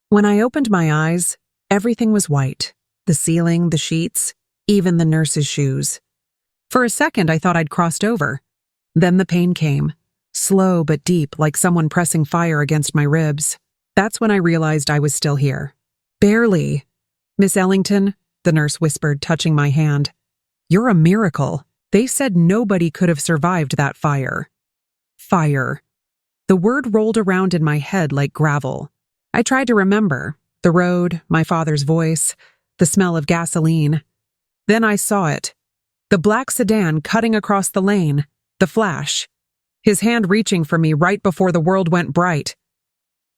When I opened my eyes, everything was white. The ceiling, the sheets, even the nurse's shoes. For a second, I thought I'd crossed over. Then the pain came, slow but deep, like someone pressing fire against my ribs. That's when I realized I was still here. Barely. Miss Ellington, the nurse whispered, touching my hand. You're a miracle. They said nobody could have survived that fire. Fire. The word rolled around in my head like gravel. I tried to remember. The road, my father's voice, the smell of gasoline. Then I saw it. The black sedan cutting across the lane. The flash. His hand reaching for me right before the world went bright.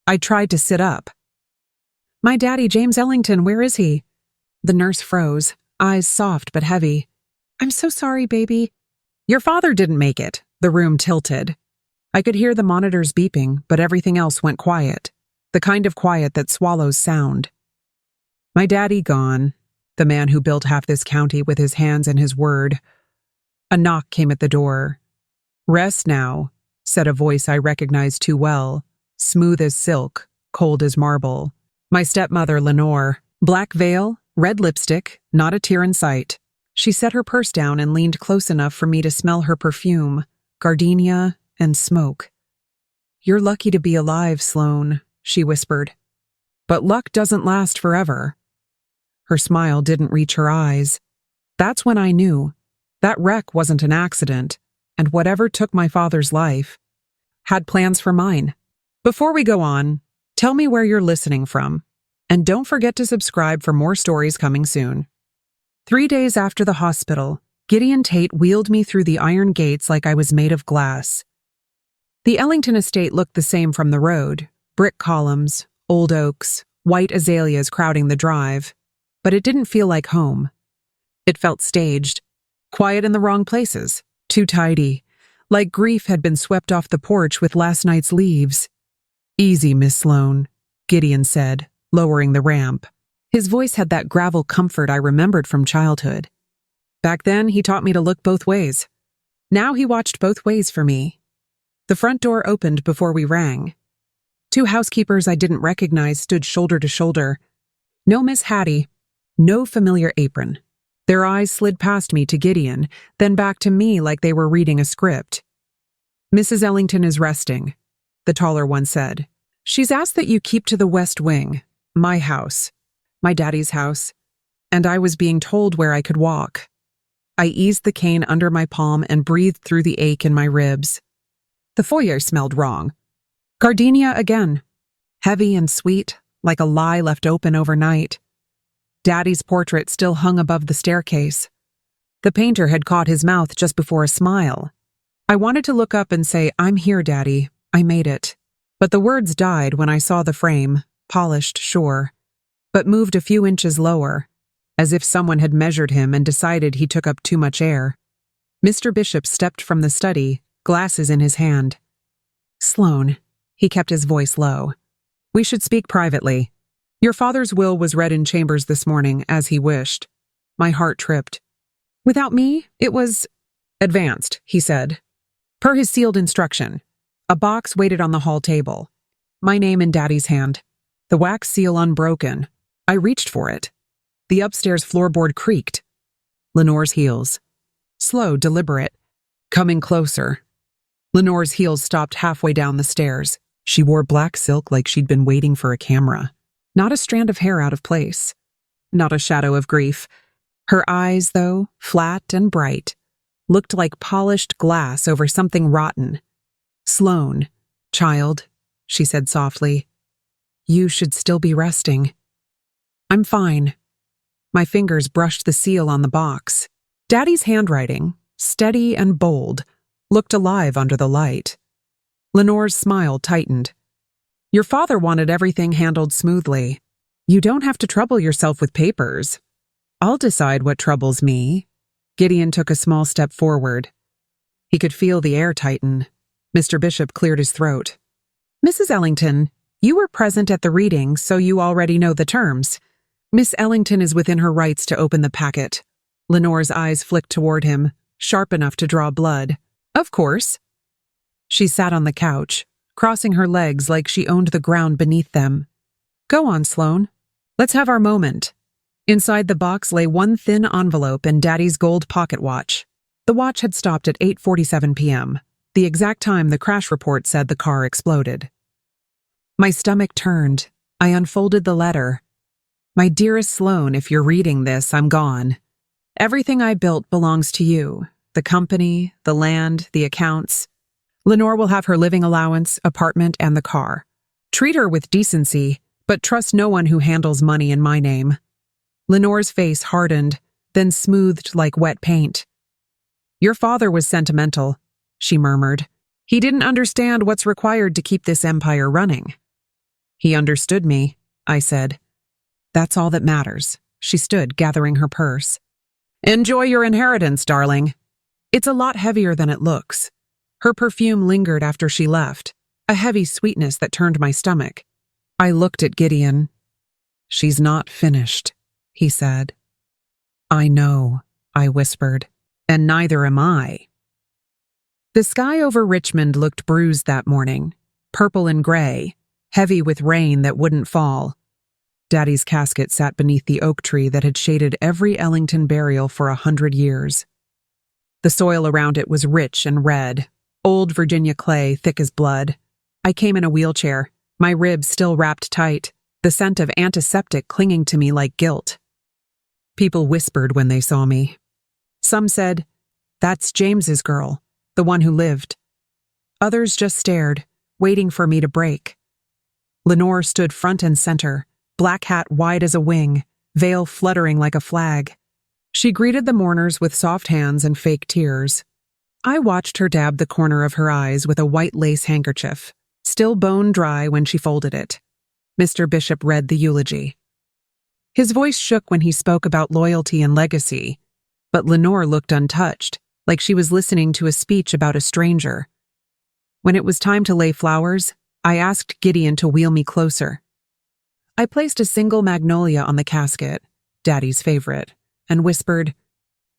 I tried to sit up. My daddy, James Ellington, where is he? The nurse froze, eyes soft but heavy. I'm so sorry, baby. Your father didn't make it. The room tilted. I could hear the monitors beeping, but everything else went quiet. The kind of quiet that swallows sound. My daddy gone. The man who built half this county with his hands and his word. A knock came at the door. Rest now, said a voice I recognized too well, smooth as silk, cold as marble. My stepmother, Lenore. Black veil, red lipstick, not a tear in sight. She set her purse down and leaned close enough for me to smell her perfume, gardenia, and smoke. You're lucky to be alive, Sloane, she whispered. But luck doesn't last forever. Her smile didn't reach her eyes. That's when I knew. That wreck wasn't an accident, and whatever took my father's life had plans for mine. Before we go on, tell me where you're listening from, and don't forget to subscribe for more stories coming soon. 3 days after the hospital, Gideon Tate wheeled me through the iron gates like I was made of glass. The Ellington estate looked the same from the road, brick columns, old oaks, white azaleas crowding the drive, but it didn't feel like home. It felt staged, quiet in the wrong places, too tidy, like grief had been swept off the porch with last night's leaves. Easy, Miss Sloane, Gideon said, lowering the ramp. His voice had that gravel comfort I remembered from childhood. Back then, he taught me to look both ways. Now he watched both ways for me. The front door opened before we rang. 2 housekeepers I didn't recognize stood shoulder to shoulder. No Miss Hattie, no familiar apron. Their eyes slid past me to Gideon, then back to me like they were reading a script. Mrs. Ellington is resting, the taller one said. She's asked that you keep to the west wing, my house, my daddy's house, and I was being told where I could walk. I eased the cane under my palm and breathed through the ache in my ribs. The foyer smelled wrong. Gardenia again, heavy and sweet, like a lie left open overnight. Daddy's portrait still hung above the staircase. The painter had caught his mouth just before a smile. I wanted to look up and say, I'm here, Daddy. I made it. But the words died when I saw the frame, polished, sure, but moved a few inches lower, as if someone had measured him and decided he took up too much air. Mr. Bishop stepped from the study, glasses in his hand. Sloane, he kept his voice low. We should speak privately. Your father's will was read in chambers this morning, as he wished. My heart tripped. Without me, it was advanced, he said. Per his sealed instruction. A box waited on the hall table. My name in Daddy's hand. The wax seal unbroken. I reached for it. The upstairs floorboard creaked. Lenore's heels. Slow, deliberate. Coming closer. Lenore's heels stopped halfway down the stairs. She wore black silk like she'd been waiting for a camera. Not a strand of hair out of place. Not a shadow of grief. Her eyes, though, flat and bright, looked like polished glass over something rotten. Sloane, child, she said softly. You should still be resting. I'm fine. My fingers brushed the seal on the box. Daddy's handwriting, steady and bold, looked alive under the light. Lenore's smile tightened. Your father wanted everything handled smoothly. You don't have to trouble yourself with papers. I'll decide what troubles me. Gideon took a small step forward. He could feel the air tighten. Mr. Bishop cleared his throat. Mrs. Ellington, you were present at the reading, so you already know the terms. Miss Ellington is within her rights to open the packet. Lenore's eyes flicked toward him, sharp enough to draw blood. Of course. She sat on the couch, crossing her legs like she owned the ground beneath them. Go on, Sloane. Let's have our moment. Inside the box lay one thin envelope and Daddy's gold pocket watch. The watch had stopped at 8:47 p.m., the exact time the crash report said the car exploded. My stomach turned. I unfolded the letter. My dearest Sloane, if you're reading this, I'm gone. Everything I built belongs to you. The company, the land, the accounts. Lenore will have her living allowance, apartment, and the car. Treat her with decency, but trust no one who handles money in my name. Lenore's face hardened, then smoothed like wet paint. Your father was sentimental, she murmured. He didn't understand what's required to keep this empire running. He understood me, I said. That's all that matters. She stood, gathering her purse. Enjoy your inheritance, darling. It's a lot heavier than it looks. Her perfume lingered after she left, a heavy sweetness that turned my stomach. I looked at Gideon. She's not finished, he said. I know, I whispered, and neither am I. The sky over Richmond looked bruised that morning, purple and gray, heavy with rain that wouldn't fall. Daddy's casket sat beneath the oak tree that had shaded every Ellington burial for 100 years. The soil around it was rich and red, old Virginia clay thick as blood. I came in a wheelchair, my ribs still wrapped tight, the scent of antiseptic clinging to me like guilt. People whispered when they saw me. Some said, "That's James's girl, the one who lived." Others just stared, waiting for me to break. Lenore stood front and center, black hat wide as a wing, veil fluttering like a flag. She greeted the mourners with soft hands and fake tears. I watched her dab the corner of her eyes with a white lace handkerchief, still bone dry when she folded it. Mr. Bishop read the eulogy. His voice shook when he spoke about loyalty and legacy, but Lenore looked untouched, like she was listening to a speech about a stranger. When it was time to lay flowers, I asked Gideon to wheel me closer. I placed a single magnolia on the casket, Daddy's favorite, and whispered,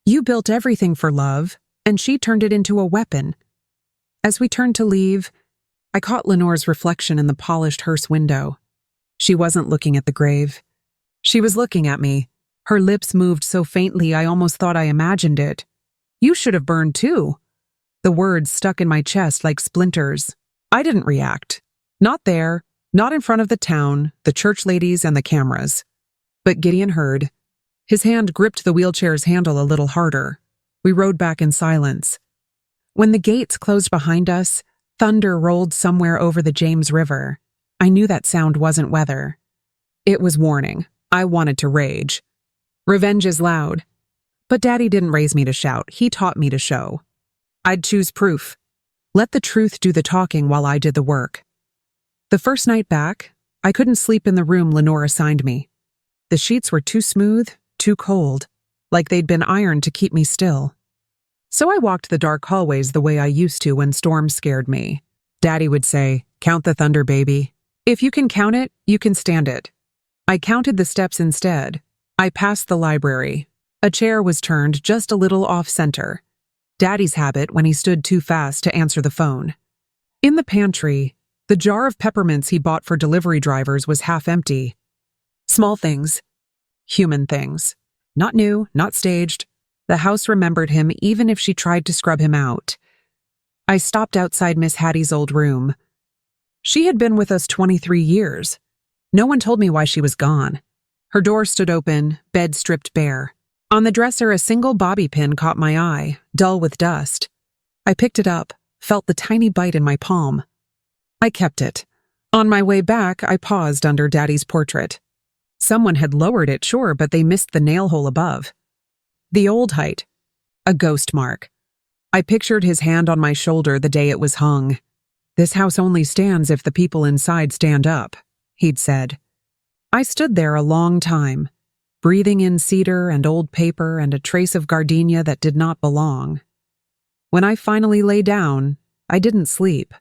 "You built everything for love, and she turned it into a weapon." As we turned to leave, I caught Lenore's reflection in the polished hearse window. She wasn't looking at the grave. She was looking at me. Her lips moved so faintly I almost thought I imagined it. "You should have burned too." The words stuck in my chest like splinters. I didn't react. Not there, not in front of the town, the church ladies, and the cameras. But Gideon heard. His hand gripped the wheelchair's handle a little harder. We rode back in silence. When the gates closed behind us, thunder rolled somewhere over the James River. I knew that sound wasn't weather. It was warning. I wanted to rage. Revenge is loud. But Daddy didn't raise me to shout. He taught me to show. I'd choose proof. Let the truth do the talking while I did the work. The first night back, I couldn't sleep in the room Lenore assigned me. The sheets were too smooth, too cold, like they'd been ironed to keep me still. So I walked the dark hallways the way I used to when storms scared me. Daddy would say, "Count the thunder, baby. If you can count it, you can stand it." I counted the steps instead. I passed the library. A chair was turned just a little off-center. Daddy's habit when he stood too fast to answer the phone. In the pantry, the jar of peppermints he bought for delivery drivers was half empty. Small things. Human things. Not new, not staged. The house remembered him even if she tried to scrub him out. I stopped outside Miss Hattie's old room. She had been with us 23 years. No one told me why she was gone. Her door stood open, bed stripped bare. On the dresser, a single bobby pin caught my eye, dull with dust. I picked it up, felt the tiny bite in my palm. I kept it. On my way back, I paused under Daddy's portrait. Someone had lowered it, sure, but they missed the nail hole above. The old height. A ghost mark. I pictured his hand on my shoulder the day it was hung. "This house only stands if the people inside stand up," he'd said. I stood there a long time, breathing in cedar and old paper and a trace of gardenia that did not belong. When I finally lay down, I didn't sleep.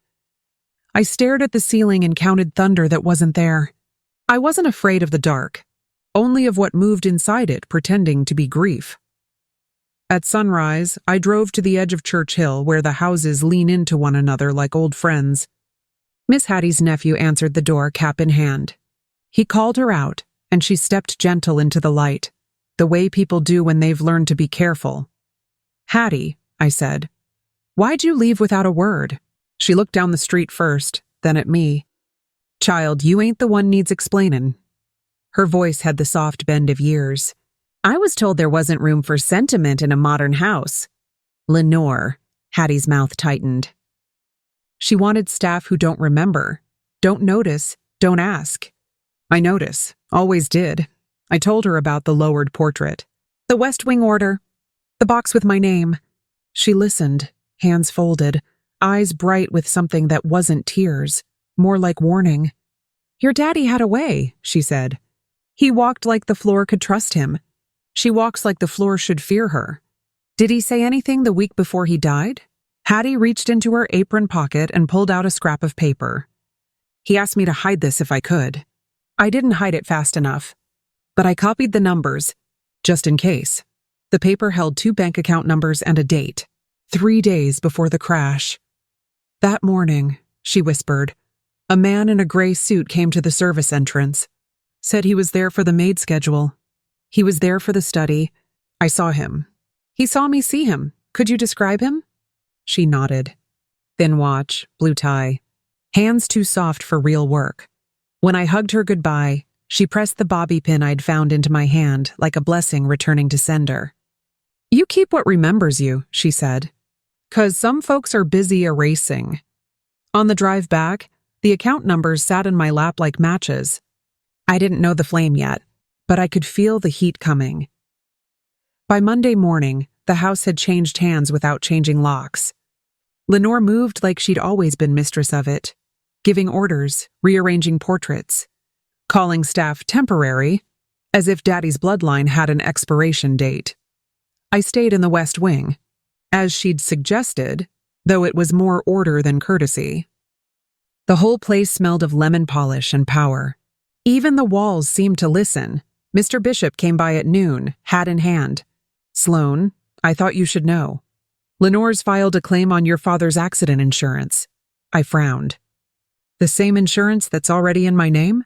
I stared at the ceiling and counted thunder that wasn't there. I wasn't afraid of the dark, only of what moved inside it, pretending to be grief. At sunrise, I drove to the edge of Church Hill where the houses lean into one another like old friends. Miss Hattie's nephew answered the door, cap in hand. He called her out, and she stepped gentle into the light, the way people do when they've learned to be careful. "Hattie," I said, "why'd you leave without a word?" She looked down the street first, then at me. "Child, you ain't the one needs explainin'." Her voice had the soft bend of years. "I was told there wasn't room for sentiment in a modern house." "Lenore," Hattie's mouth tightened. She wanted staff who don't remember, don't notice, don't ask. I notice, always did. I told her about the lowered portrait, the West Wing order, the box with my name. She listened, hands folded, eyes bright with something that wasn't tears, more like warning. "Your daddy had a way," she said. "He walked like the floor could trust him. She walks like the floor should fear her. Did he say anything the week before he died?" Hattie reached into her apron pocket and pulled out a scrap of paper. "He asked me to hide this if I could. I didn't hide it fast enough, but I copied the numbers, just in case." The paper held 2 bank account numbers and a date, 3 days before the crash. "That morning," she whispered, "a man in a gray suit came to the service entrance. Said he was there for the maid schedule. He was there for the study. I saw him. He saw me see him. Could you describe him?" She nodded. Thin watch, blue tie. Hands too soft for real work. When I hugged her goodbye, she pressed the bobby pin I'd found into my hand like a blessing returning to sender. "You keep what remembers you," she said. "'Cause some folks are busy erasing." On the drive back, the account numbers sat in my lap like matches. I didn't know the flame yet, but I could feel the heat coming. By Monday morning, the house had changed hands without changing locks. Lenore moved like she'd always been mistress of it, giving orders, rearranging portraits, calling staff temporary, as if Daddy's bloodline had an expiration date. I stayed in the West Wing, as she'd suggested, though it was more order than courtesy. The whole place smelled of lemon polish and power. Even the walls seemed to listen. Mr. Bishop came by at noon, hat in hand. "Sloan, I thought you should know. Lenore's filed a claim on your father's accident insurance." I frowned. "The same insurance that's already in my name?"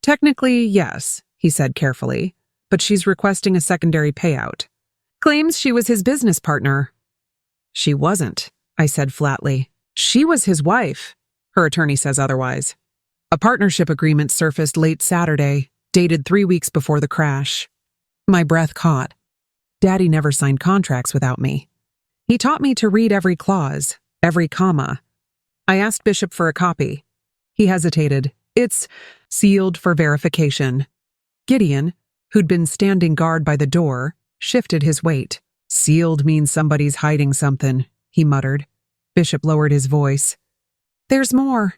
"Technically, yes," he said carefully, "but she's requesting a secondary payout. Claims she was his business partner." "She wasn't," I said flatly. "She was his wife. Her attorney says otherwise. A partnership agreement surfaced late Saturday, dated 3 weeks before the crash." My breath caught. Daddy never signed contracts without me. He taught me to read every clause, every comma. I asked Bishop for a copy. He hesitated. "It's sealed for verification." Gideon, who'd been standing guard by the door, shifted his weight. "Sealed means somebody's hiding something," he muttered. Bishop lowered his voice. "There's more.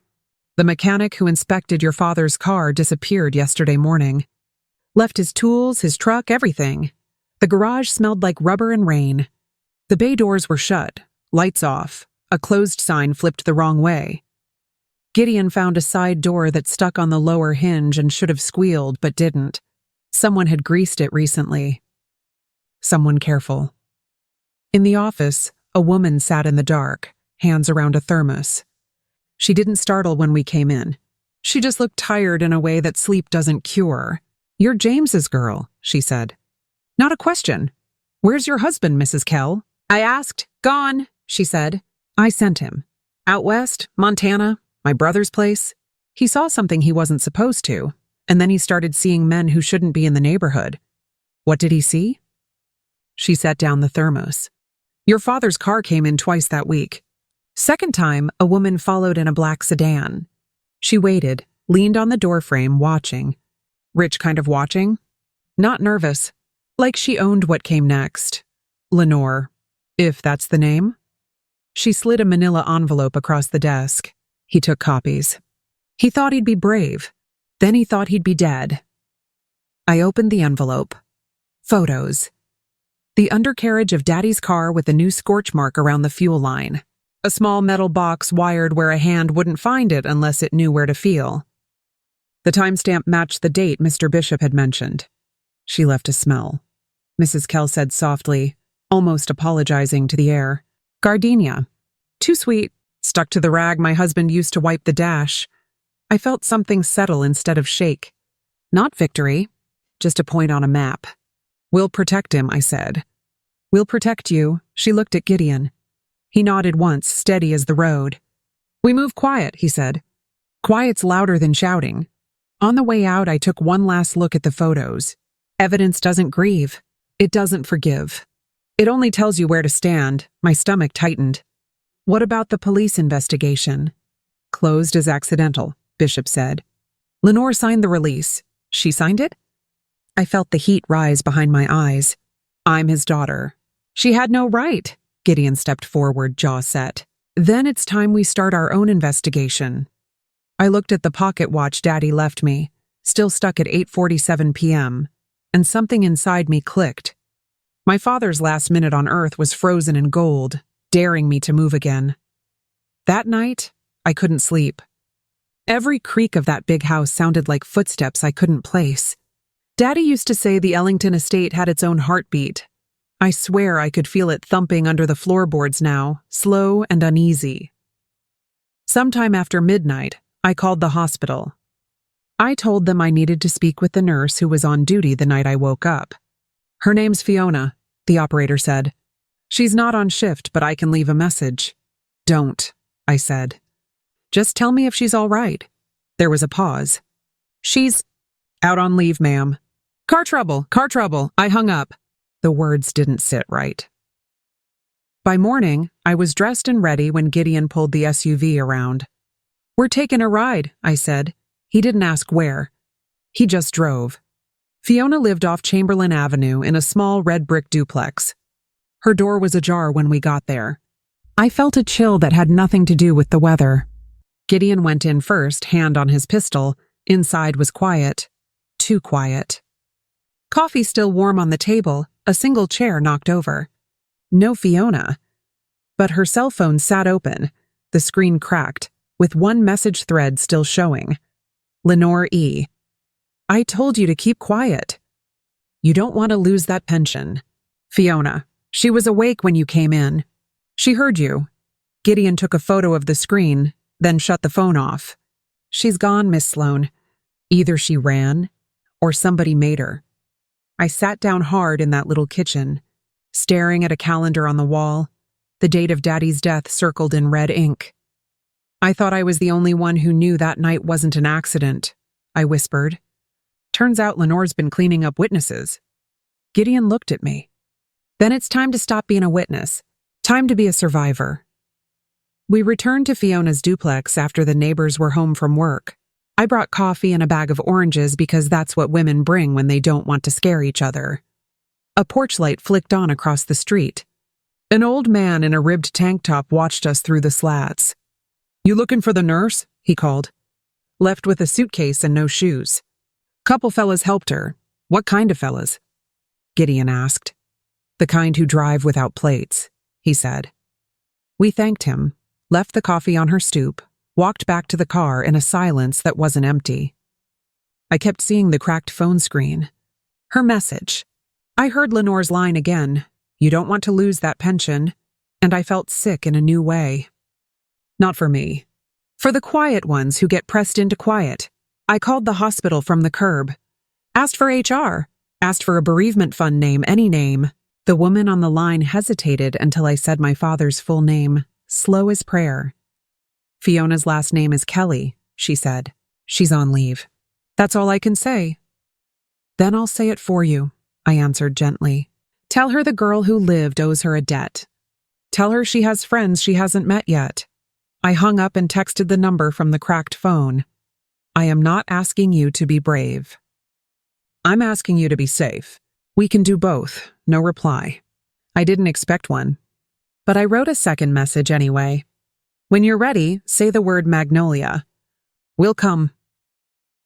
The mechanic who inspected your father's car disappeared yesterday morning. Left his tools, his truck, everything. The garage smelled like rubber and rain. The bay doors were shut, lights off. A closed sign flipped the wrong way. Gideon found a side door that stuck on the lower hinge and should have squealed, but didn't. Someone had greased it recently. Someone careful. In the office, a woman sat in the dark, hands around a thermos. She didn't startle when we came in. She just looked tired in a way that sleep doesn't cure. "You're James's girl," she said. "Not a question. Where's your husband, Mrs. Kell?" I asked. "Gone," she said. "I sent him. Out west, Montana, my brother's place. He saw something he wasn't supposed to, and then he started seeing men who shouldn't be in the neighborhood." "What did he see?" She set down the thermos. "Your father's car came in twice that week. Second time, a woman followed in a black sedan. She waited, leaned on the doorframe, watching. Rich kind of watching. Not nervous. Like she owned what came next. Lenore, if that's the name." She slid a manila envelope across the desk. He took copies. He thought he'd be brave. Then he thought he'd be dead. I opened the envelope. Photos. The undercarriage of Daddy's car with a new scorch mark around the fuel line. A small metal box wired where a hand wouldn't find it unless it knew where to feel. The timestamp matched the date Mr. Bishop had mentioned. She left a smell. Mrs. Kell said softly, almost apologizing to the air. "Gardenia. Too sweet. Stuck to the rag my husband used to wipe the dash." I felt something settle instead of shake. Not victory, just a point on a map. We'll protect him, I said. We'll protect you, she looked at Gideon. He nodded once, steady as the road. We move quiet, he said. Quiet's louder than shouting. On the way out, I took one last look at the photos. Evidence doesn't grieve. It doesn't forgive. It only tells you where to stand. My stomach tightened. What about the police investigation? Closed as accidental, Bishop said. Lenore signed the release. She signed it? I felt the heat rise behind my eyes. I'm his daughter. She had no right. Gideon stepped forward, jaw set. Then it's time we start our own investigation. I looked at the pocket watch Daddy left me, still stuck at 8:47 p.m., and something inside me clicked. My father's last minute on Earth was frozen in gold, daring me to move again. That night, I couldn't sleep. Every creak of that big house sounded like footsteps I couldn't place. Daddy used to say the Ellington estate had its own heartbeat. I swear I could feel it thumping under the floorboards now, slow and uneasy. Sometime after midnight, I called the hospital. I told them I needed to speak with the nurse who was on duty the night I woke up. Her name's Fiona, the operator said. She's not on shift, but I can leave a message. Don't, I said. Just tell me if she's all right. There was a pause. She's out on leave, ma'am. Car trouble, I hung up. The words didn't sit right. By morning, I was dressed and ready when Gideon pulled the SUV around. We're taking a ride, I said. He didn't ask where. He just drove. Fiona lived off Chamberlain Avenue in a small red brick duplex. Her door was ajar when we got there. I felt a chill that had nothing to do with the weather. Gideon went in first, hand on his pistol. Inside was quiet. Too quiet. Coffee still warm on the table, a single chair knocked over. No Fiona. But her cell phone sat open, the screen cracked, with one message thread still showing. Lenore E. I told you to keep quiet. You don't want to lose that pension. Fiona. She was awake when you came in. She heard you. Gideon took a photo of the screen, then shut the phone off. She's gone, Miss Sloan. Either she ran, or somebody made her. I sat down hard in that little kitchen, staring at a calendar on the wall, the date of Daddy's death circled in red ink. I thought I was the only one who knew that night wasn't an accident, I whispered. Turns out Lenore's been cleaning up witnesses. Gideon looked at me. Then it's time to stop being a witness. Time to be a survivor. We returned to Fiona's duplex after the neighbors were home from work. I brought coffee and a bag of oranges because that's what women bring when they don't want to scare each other. A porch light flicked on across the street. An old man in a ribbed tank top watched us through the slats. You looking for the nurse? He called. Left with a suitcase and no shoes. Couple fellas helped her. What kind of fellas? Gideon asked. The kind who drive without plates, he said. We thanked him, left the coffee on her stoop, walked back to the car in a silence that wasn't empty. I kept seeing the cracked phone screen. Her message. I heard Lenore's line again. You don't want to lose that pension. And I felt sick in a new way. Not for me. For the quiet ones who get pressed into quiet. I called the hospital from the curb. Asked for HR. Asked for a bereavement fund name, any name. The woman on the line hesitated until I said my father's full name, slow as prayer. Fiona's last name is Kelly, she said. She's on leave. That's all I can say. Then I'll say it for you, I answered gently. Tell her the girl who lived owes her a debt. Tell her she has friends she hasn't met yet. I hung up and texted the number from the cracked phone. I am not asking you to be brave. I'm asking you to be safe. We can do both. No reply. I didn't expect one. But I wrote a second message anyway. When you're ready, say the word Magnolia. We'll come.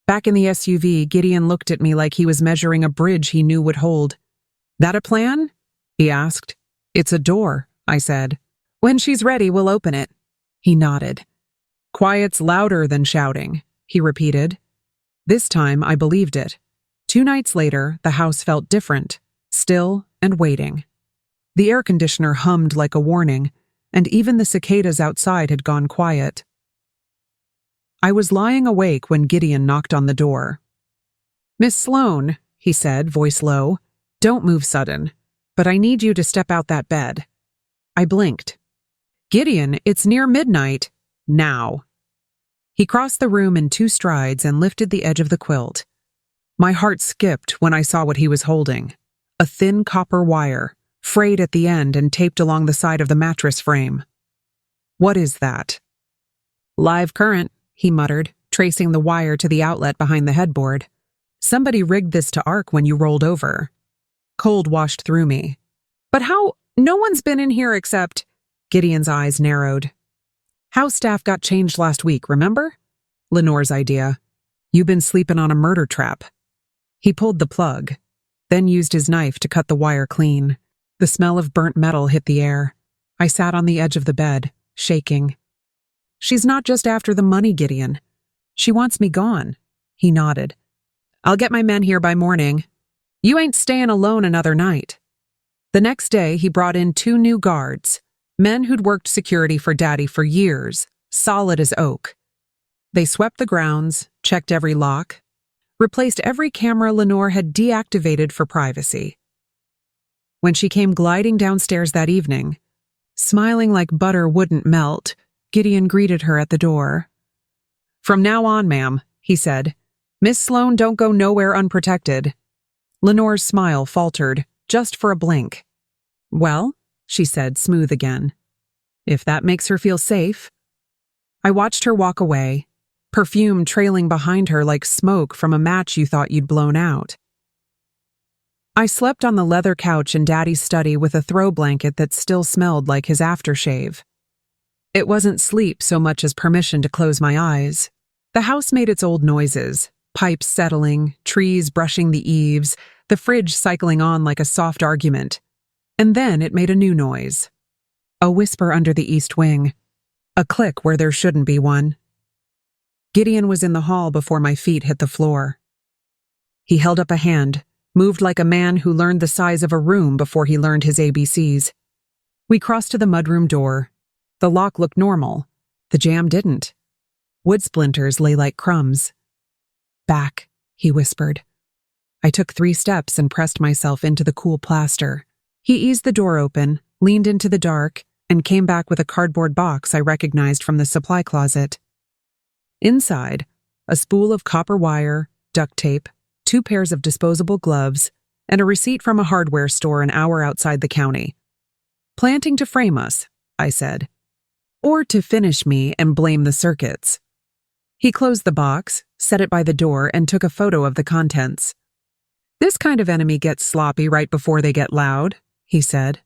Back in the SUV, Gideon looked at me like he was measuring a bridge he knew would hold. That a plan? He asked. It's a door, I said. When she's ready, we'll open it. He nodded. Quiet's louder than shouting, he repeated. This time I believed it. 2 nights later, the house felt different, still and waiting. The air conditioner hummed like a warning, and even the cicadas outside had gone quiet. I was lying awake when Gideon knocked on the door. "Miss Sloane," he said, voice low, "don't move sudden, but I need you to step out that bed." I blinked. "Gideon, it's near midnight. Now." He crossed the room in 2 strides and lifted the edge of the quilt. My heart skipped when I saw what he was holding. A thin copper wire, frayed at the end and taped along the side of the mattress frame. "What is that?" "Live current," he muttered, tracing the wire to the outlet behind the headboard. "Somebody rigged this to arc when you rolled over." Cold washed through me. "But how? No one's been in here except—" Gideon's eyes narrowed. "House staff got changed last week, remember? Lenore's idea. You've been sleeping on a murder trap." He pulled the plug, then used his knife to cut the wire clean. The smell of burnt metal hit the air. I sat on the edge of the bed, shaking. "She's not just after the money, Gideon. She wants me gone." He nodded. "I'll get my men here by morning. You ain't staying alone another night." The next day, he brought in 2 new guards, men who'd worked security for Daddy for years, solid as oak. They swept the grounds, checked every lock, replaced every camera Lenore had deactivated for privacy. When she came gliding downstairs that evening, smiling like butter wouldn't melt, Gideon greeted her at the door. "From now on, ma'am," he said, "Miss Sloane don't go nowhere unprotected." Lenore's smile faltered, just for a blink. "Well," she said, smooth again, "if that makes her feel safe." I watched her walk away, perfume trailing behind her like smoke from a match you thought you'd blown out. I slept on the leather couch in Daddy's study with a throw blanket that still smelled like his aftershave. It wasn't sleep so much as permission to close my eyes. The house made its old noises, pipes settling, trees brushing the eaves, the fridge cycling on like a soft argument. And then it made a new noise. A whisper under the east wing. A click where there shouldn't be one. Gideon was in the hall before my feet hit the floor. He held up a hand, moved like a man who learned the size of a room before he learned his ABCs. We crossed to the mudroom door. The lock looked normal. The jamb didn't. Wood splinters lay like crumbs. "Back," he whispered. I took 3 steps and pressed myself into the cool plaster. He eased the door open, leaned into the dark, and came back with a cardboard box I recognized from the supply closet. Inside, a spool of copper wire, duct tape, 2 pairs of disposable gloves, and a receipt from a hardware store an hour outside the county. "Planting to frame us," I said. "Or to finish me and blame the circuits." He closed the box, set it by the door, and took a photo of the contents. "This kind of enemy gets sloppy right before they get loud," he said.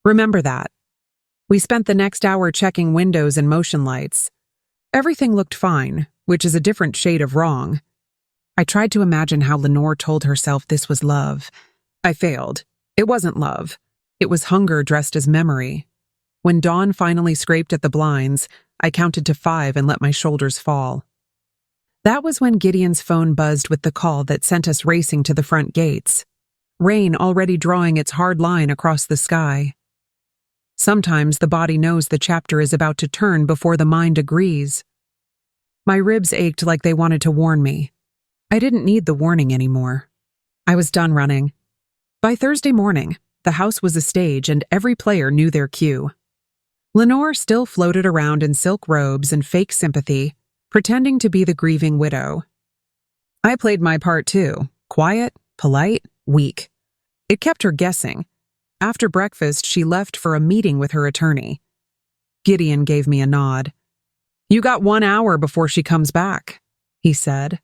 "Remember that." We spent the next hour checking windows and motion lights. Everything looked fine, which is a different shade of wrong. I tried to imagine how Lenore told herself this was love. I failed. It wasn't love. It was hunger dressed as memory. When dawn finally scraped at the blinds, I counted to 5 and let my shoulders fall. That was when Gideon's phone buzzed with the call that sent us racing to the front gates. Rain already drawing its hard line across the sky. Sometimes the body knows the chapter is about to turn before the mind agrees. My ribs ached like they wanted to warn me. I didn't need the warning anymore. I was done running. By Thursday morning, the house was a stage and every player knew their cue. Lenore still floated around in silk robes and fake sympathy, pretending to be the grieving widow. I played my part too, quiet, polite, weak. It kept her guessing. After breakfast, she left for a meeting with her attorney. Gideon gave me a nod. "You got 1 hour before she comes back," he said.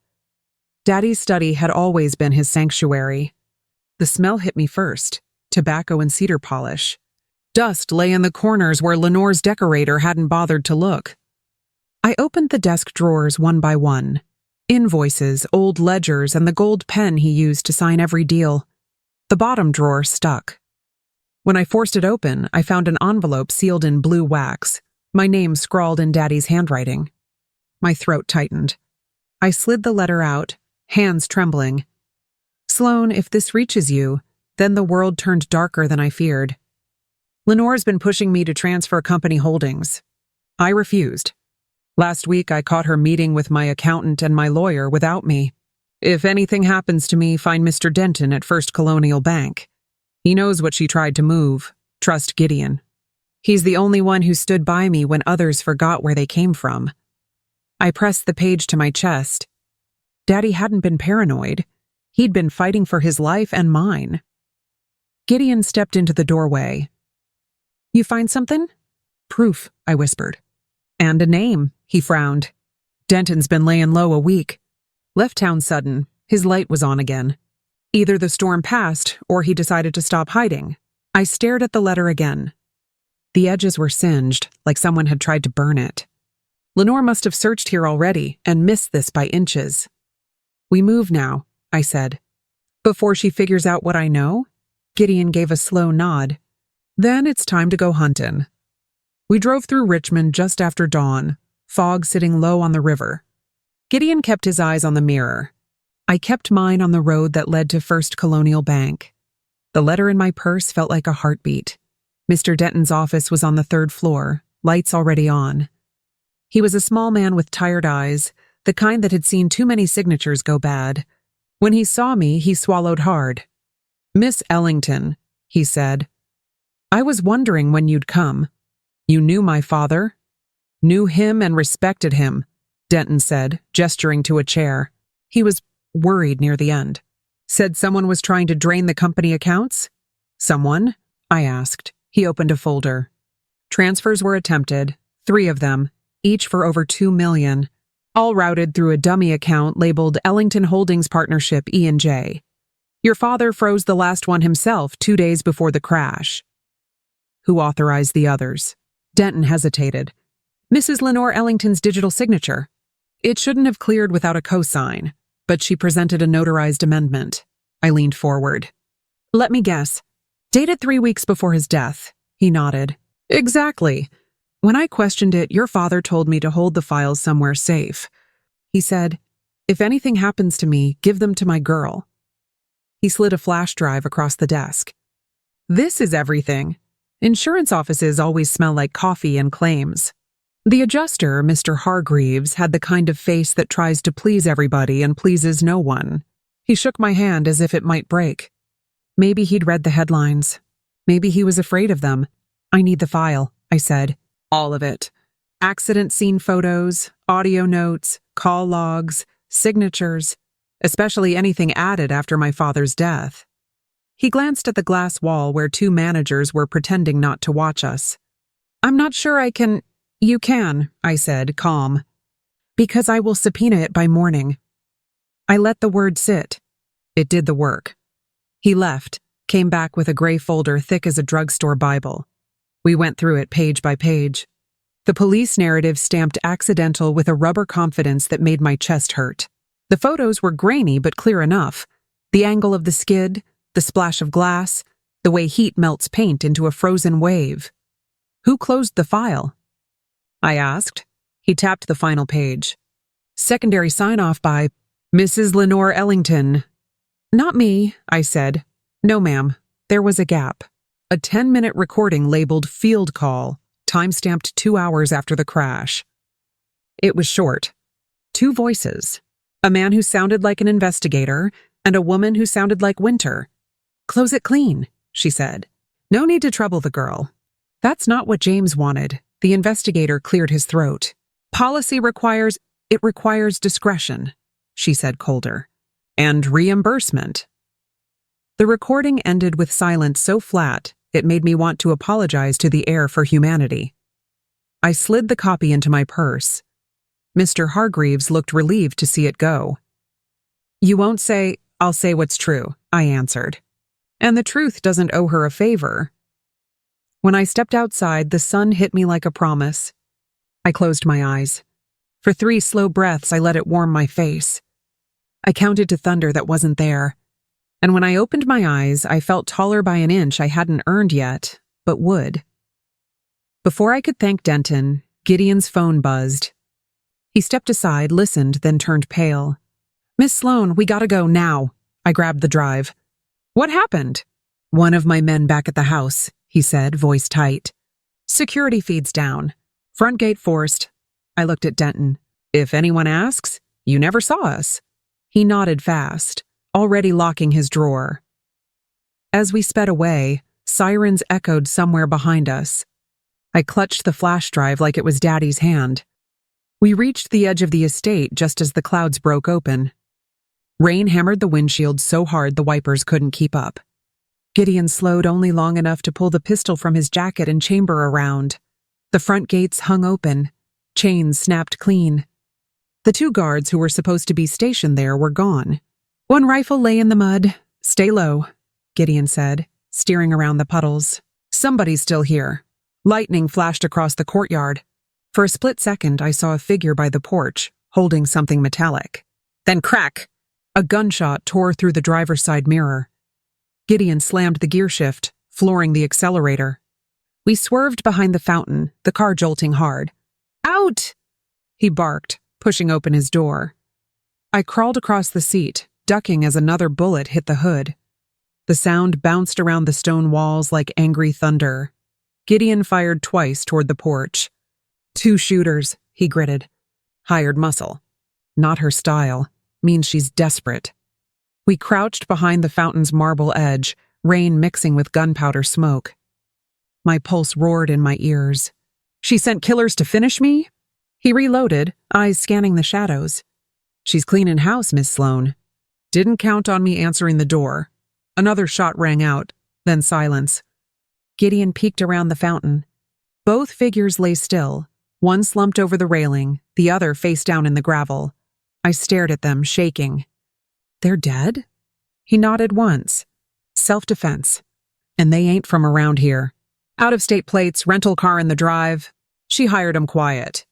Daddy's study had always been his sanctuary. The smell hit me first, tobacco and cedar polish. Dust lay in the corners where Lenore's decorator hadn't bothered to look. I opened the desk drawers one by one. Invoices, old ledgers, and the gold pen he used to sign every deal. The bottom drawer stuck. When I forced it open, I found an envelope sealed in blue wax, my name scrawled in Daddy's handwriting. My throat tightened. I slid the letter out, hands trembling. "Sloane, if this reaches you," then the world turned darker than I feared. "Lenore's been pushing me to transfer company holdings. I refused. Last week I caught her meeting with my accountant and my lawyer without me. If anything happens to me, find Mr. Denton at First Colonial Bank. He knows what she tried to move. Trust Gideon. He's the only one who stood by me when others forgot where they came from. I pressed the page to my chest. Daddy hadn't been paranoid. He'd been fighting for his life and mine. Gideon stepped into the doorway. You find something? Proof, I whispered. And a name, he frowned. Denton's been laying low a week. Left town sudden. His light was on again. Either the storm passed, or he decided to stop hiding. I stared at the letter again. The edges were singed, like someone had tried to burn it. Lenore must have searched here already and missed this by inches. We move now, I said. Before she figures out what I know? Gideon gave a slow nod. Then it's time to go huntin'. We drove through Richmond just after dawn, fog sitting low on the river. Gideon kept his eyes on the mirror. I kept mine on the road that led to First Colonial Bank. The letter in my purse felt like a heartbeat. Mr. Denton's office was on the 3rd floor, lights already on. He was a small man with tired eyes, the kind that had seen too many signatures go bad. When he saw me, he swallowed hard. Miss Ellington, he said. I was wondering when you'd come. You knew my father? Knew him and respected him, Denton said, gesturing to a chair. He was worried near the end. Said someone was trying to drain the company accounts? Someone? I asked. He opened a folder. Transfers were attempted, 3 of them, each for over $2 million, all routed through a dummy account labeled Ellington Holdings Partnership E&J. Your father froze the last one himself 2 days before the crash. Who authorized the others? Denton hesitated. Mrs. Lenore Ellington's digital signature. It shouldn't have cleared without a cosign, but she presented a notarized amendment. I leaned forward. Let me guess. Dated 3 weeks before his death. He nodded. Exactly. When I questioned it, your father told me to hold the files somewhere safe. He said, if anything happens to me, give them to my girl. He slid a flash drive across the desk. This is everything. Insurance offices always smell like coffee and claims. The adjuster, Mr. Hargreaves, had the kind of face that tries to please everybody and pleases no one. He shook my hand as if it might break. Maybe he'd read the headlines. Maybe he was afraid of them. I need the file, I said. All of it. Accident scene photos, audio notes, call logs, signatures, especially anything added after my father's death. He glanced at the glass wall where 2 managers were pretending not to watch us. I'm not sure I can... You can, I said, calm. Because I will subpoena it by morning. I let the word sit. It did the work. He left, came back with a gray folder thick as a drugstore Bible. We went through it page by page. The police narrative stamped accidental with a rubber confidence that made my chest hurt. The photos were grainy but clear enough. The angle of the skid, the splash of glass, the way heat melts paint into a frozen wave. Who closed the file? I asked. He tapped the final page. Secondary sign-off by Mrs. Lenore Ellington. Not me, I said. No, ma'am. There was a gap. A 10-minute recording labeled field call, time-stamped 2 hours after the crash. It was short. 2 voices. A man who sounded like an investigator and a woman who sounded like Winter. Close it clean, she said. No need to trouble the girl. That's not what James wanted. The investigator cleared his throat. Policy requires discretion, she said colder. And reimbursement. The recording ended with silence so flat, it made me want to apologize to the air for humanity. I slid the copy into my purse. Mr. Hargreaves looked relieved to see it go. You won't say, I'll say what's true, I answered. And the truth doesn't owe her a favor. When I stepped outside, the sun hit me like a promise. I closed my eyes. For 3 slow breaths, I let it warm my face. I counted to thunder that wasn't there. And when I opened my eyes, I felt taller by an inch I hadn't earned yet, but would. Before I could thank Denton, Gideon's phone buzzed. He stepped aside, listened, then turned pale. Miss Sloan, we gotta go now. I grabbed the drive. What happened? One of my men back at the house, he said, voice tight. Security feed's down. Front gate forced. I looked at Denton. If anyone asks, you never saw us. He nodded fast, already locking his drawer. As we sped away, sirens echoed somewhere behind us. I clutched the flash drive like it was Daddy's hand. We reached the edge of the estate just as the clouds broke open. Rain hammered the windshield so hard the wipers couldn't keep up. Gideon slowed only long enough to pull the pistol from his jacket and chamber around. The front gates hung open. Chains snapped clean. The 2 guards who were supposed to be stationed there were gone. One rifle lay in the mud. Stay low, Gideon said, steering around the puddles. Somebody's still here. Lightning flashed across the courtyard. For a split second, I saw a figure by the porch, holding something metallic. Then crack! A gunshot tore through the driver's side mirror. Gideon slammed the gear shift, flooring the accelerator. We swerved behind the fountain, the car jolting hard. Out! He barked, pushing open his door. I crawled across the seat, ducking as another bullet hit the hood. The sound bounced around the stone walls like angry thunder. Gideon fired twice toward the porch. 2 shooters, he gritted. Hired muscle. Not her style. Means she's desperate. We crouched behind the fountain's marble edge, rain mixing with gunpowder smoke. My pulse roared in my ears. She sent killers to finish me? He reloaded, eyes scanning the shadows. She's cleaning house, Miss Sloane. Didn't count on me answering the door. Another shot rang out, then silence. Gideon peeked around the fountain. Both figures lay still, one slumped over the railing, the other face down in the gravel. I stared at them, shaking. They're dead? He nodded once. Self-defense. And they ain't from around here. Out-of-state plates, rental car in the drive. She hired 'em quiet.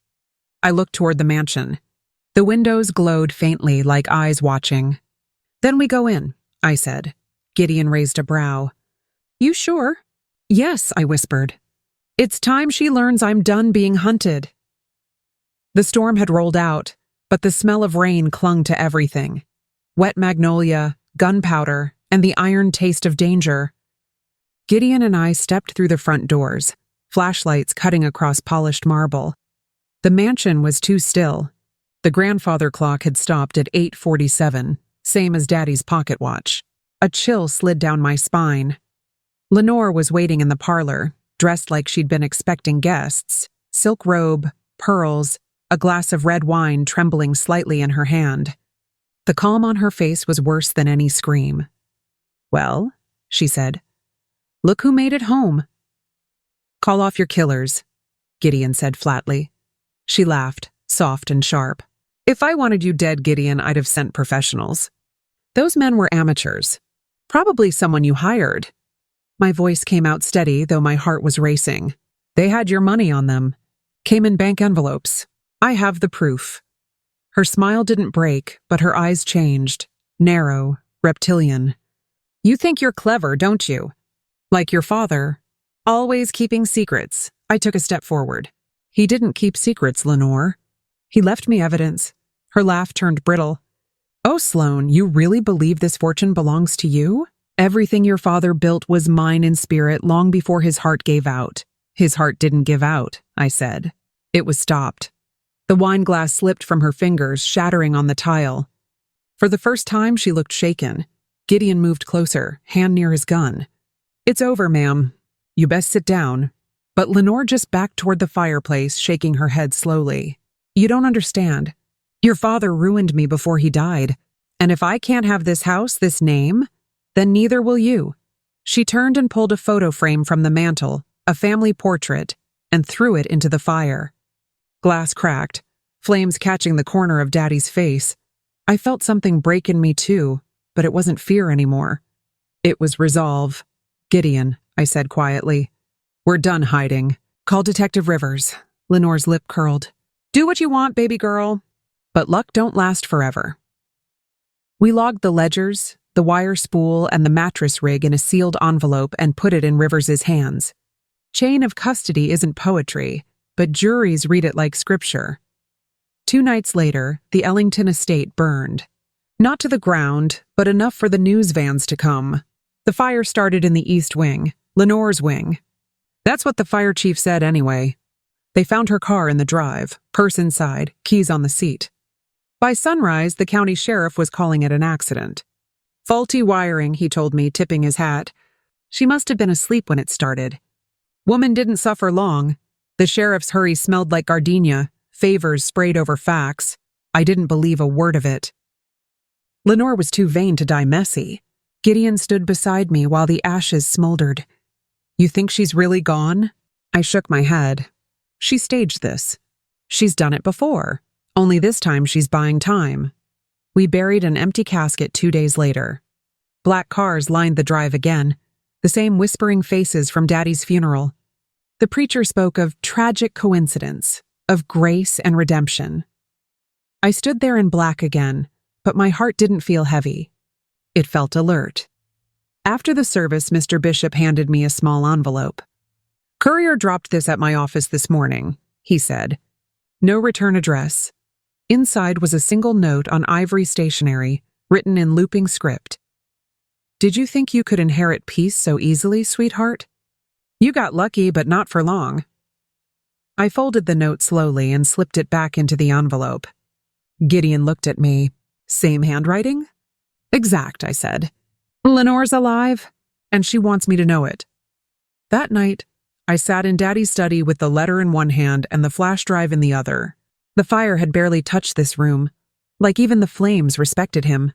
I looked toward the mansion. The windows glowed faintly like eyes watching. Then we go in, I said. Gideon raised a brow. You sure? Yes, I whispered. It's time she learns I'm done being hunted. The storm had rolled out, but the smell of rain clung to everything. Wet magnolia, gunpowder, and the iron taste of danger. Gideon and I stepped through the front doors, flashlights cutting across polished marble. The mansion was too still. The grandfather clock had stopped at 8:47, same as Daddy's pocket watch. A chill slid down my spine. Lenore was waiting in the parlor, dressed like she'd been expecting guests, silk robe, pearls, a glass of red wine trembling slightly in her hand. The calm on her face was worse than any scream. Well, she said, look who made it home. Call off your killers, Gideon said flatly. She laughed, soft and sharp. If I wanted you dead, Gideon, I'd have sent professionals. Those men were amateurs. Probably someone you hired. My voice came out steady, though my heart was racing. They had your money on them. Came in bank envelopes. I have the proof. Her smile didn't break, but her eyes changed. Narrow, reptilian. You think you're clever, don't you? Like your father. Always keeping secrets. I took a step forward. He didn't keep secrets, Lenore. He left me evidence. Her laugh turned brittle. Oh, Sloane, you really believe this fortune belongs to you? Everything your father built was mine in spirit long before his heart gave out. His heart didn't give out, I said. It was stopped. The wine glass slipped from her fingers, shattering on the tile. For the first time, she looked shaken. Gideon moved closer, hand near his gun. It's over, ma'am. You best sit down. But Lenore just backed toward the fireplace, shaking her head slowly. You don't understand. Your father ruined me before he died. And if I can't have this house, this name, then neither will you. She turned and pulled a photo frame from the mantel, a family portrait, and threw it into the fire. Glass cracked, flames catching the corner of Daddy's face. I felt something break in me too, but it wasn't fear anymore. It was resolve. Gideon, I said quietly. We're done hiding. Call Detective Rivers. Lenore's lip curled. Do what you want, baby girl. But luck don't last forever. We logged the ledgers, the wire spool, and the mattress rig in a sealed envelope and put it in Rivers's hands. Chain of custody isn't poetry, but juries read it like scripture. 2 nights later, the Ellington estate burned. Not to the ground, but enough for the news vans to come. The fire started in the east wing, Lenore's wing. That's what the fire chief said anyway. They found her car in the drive, purse inside, keys on the seat. By sunrise, the county sheriff was calling it an accident. Faulty wiring, he told me, tipping his hat. She must have been asleep when it started. Woman didn't suffer long. The sheriff's hurry smelled like gardenia, favors sprayed over facts. I didn't believe a word of it. Lenore was too vain to die messy. Gideon stood beside me while the ashes smoldered. You think she's really gone? I shook my head. She staged this. She's done it before, only this time she's buying time. We buried an empty casket 2 days later. Black cars lined the drive again, the same whispering faces from Daddy's funeral. The preacher spoke of tragic coincidence, of grace and redemption. I stood there in black again, but my heart didn't feel heavy. It felt alert. After the service, Mr. Bishop handed me a small envelope. Courier dropped this at my office this morning, he said. No return address. Inside was a single note on ivory stationery, written in looping script. Did you think you could inherit peace so easily, sweetheart? You got lucky, but not for long. I folded the note slowly and slipped it back into the envelope. Gideon looked at me. Same handwriting? Exact, I said. Lenore's alive, and she wants me to know it. That night, I sat in Daddy's study with the letter in one hand and the flash drive in the other. The fire had barely touched this room, like even the flames respected him.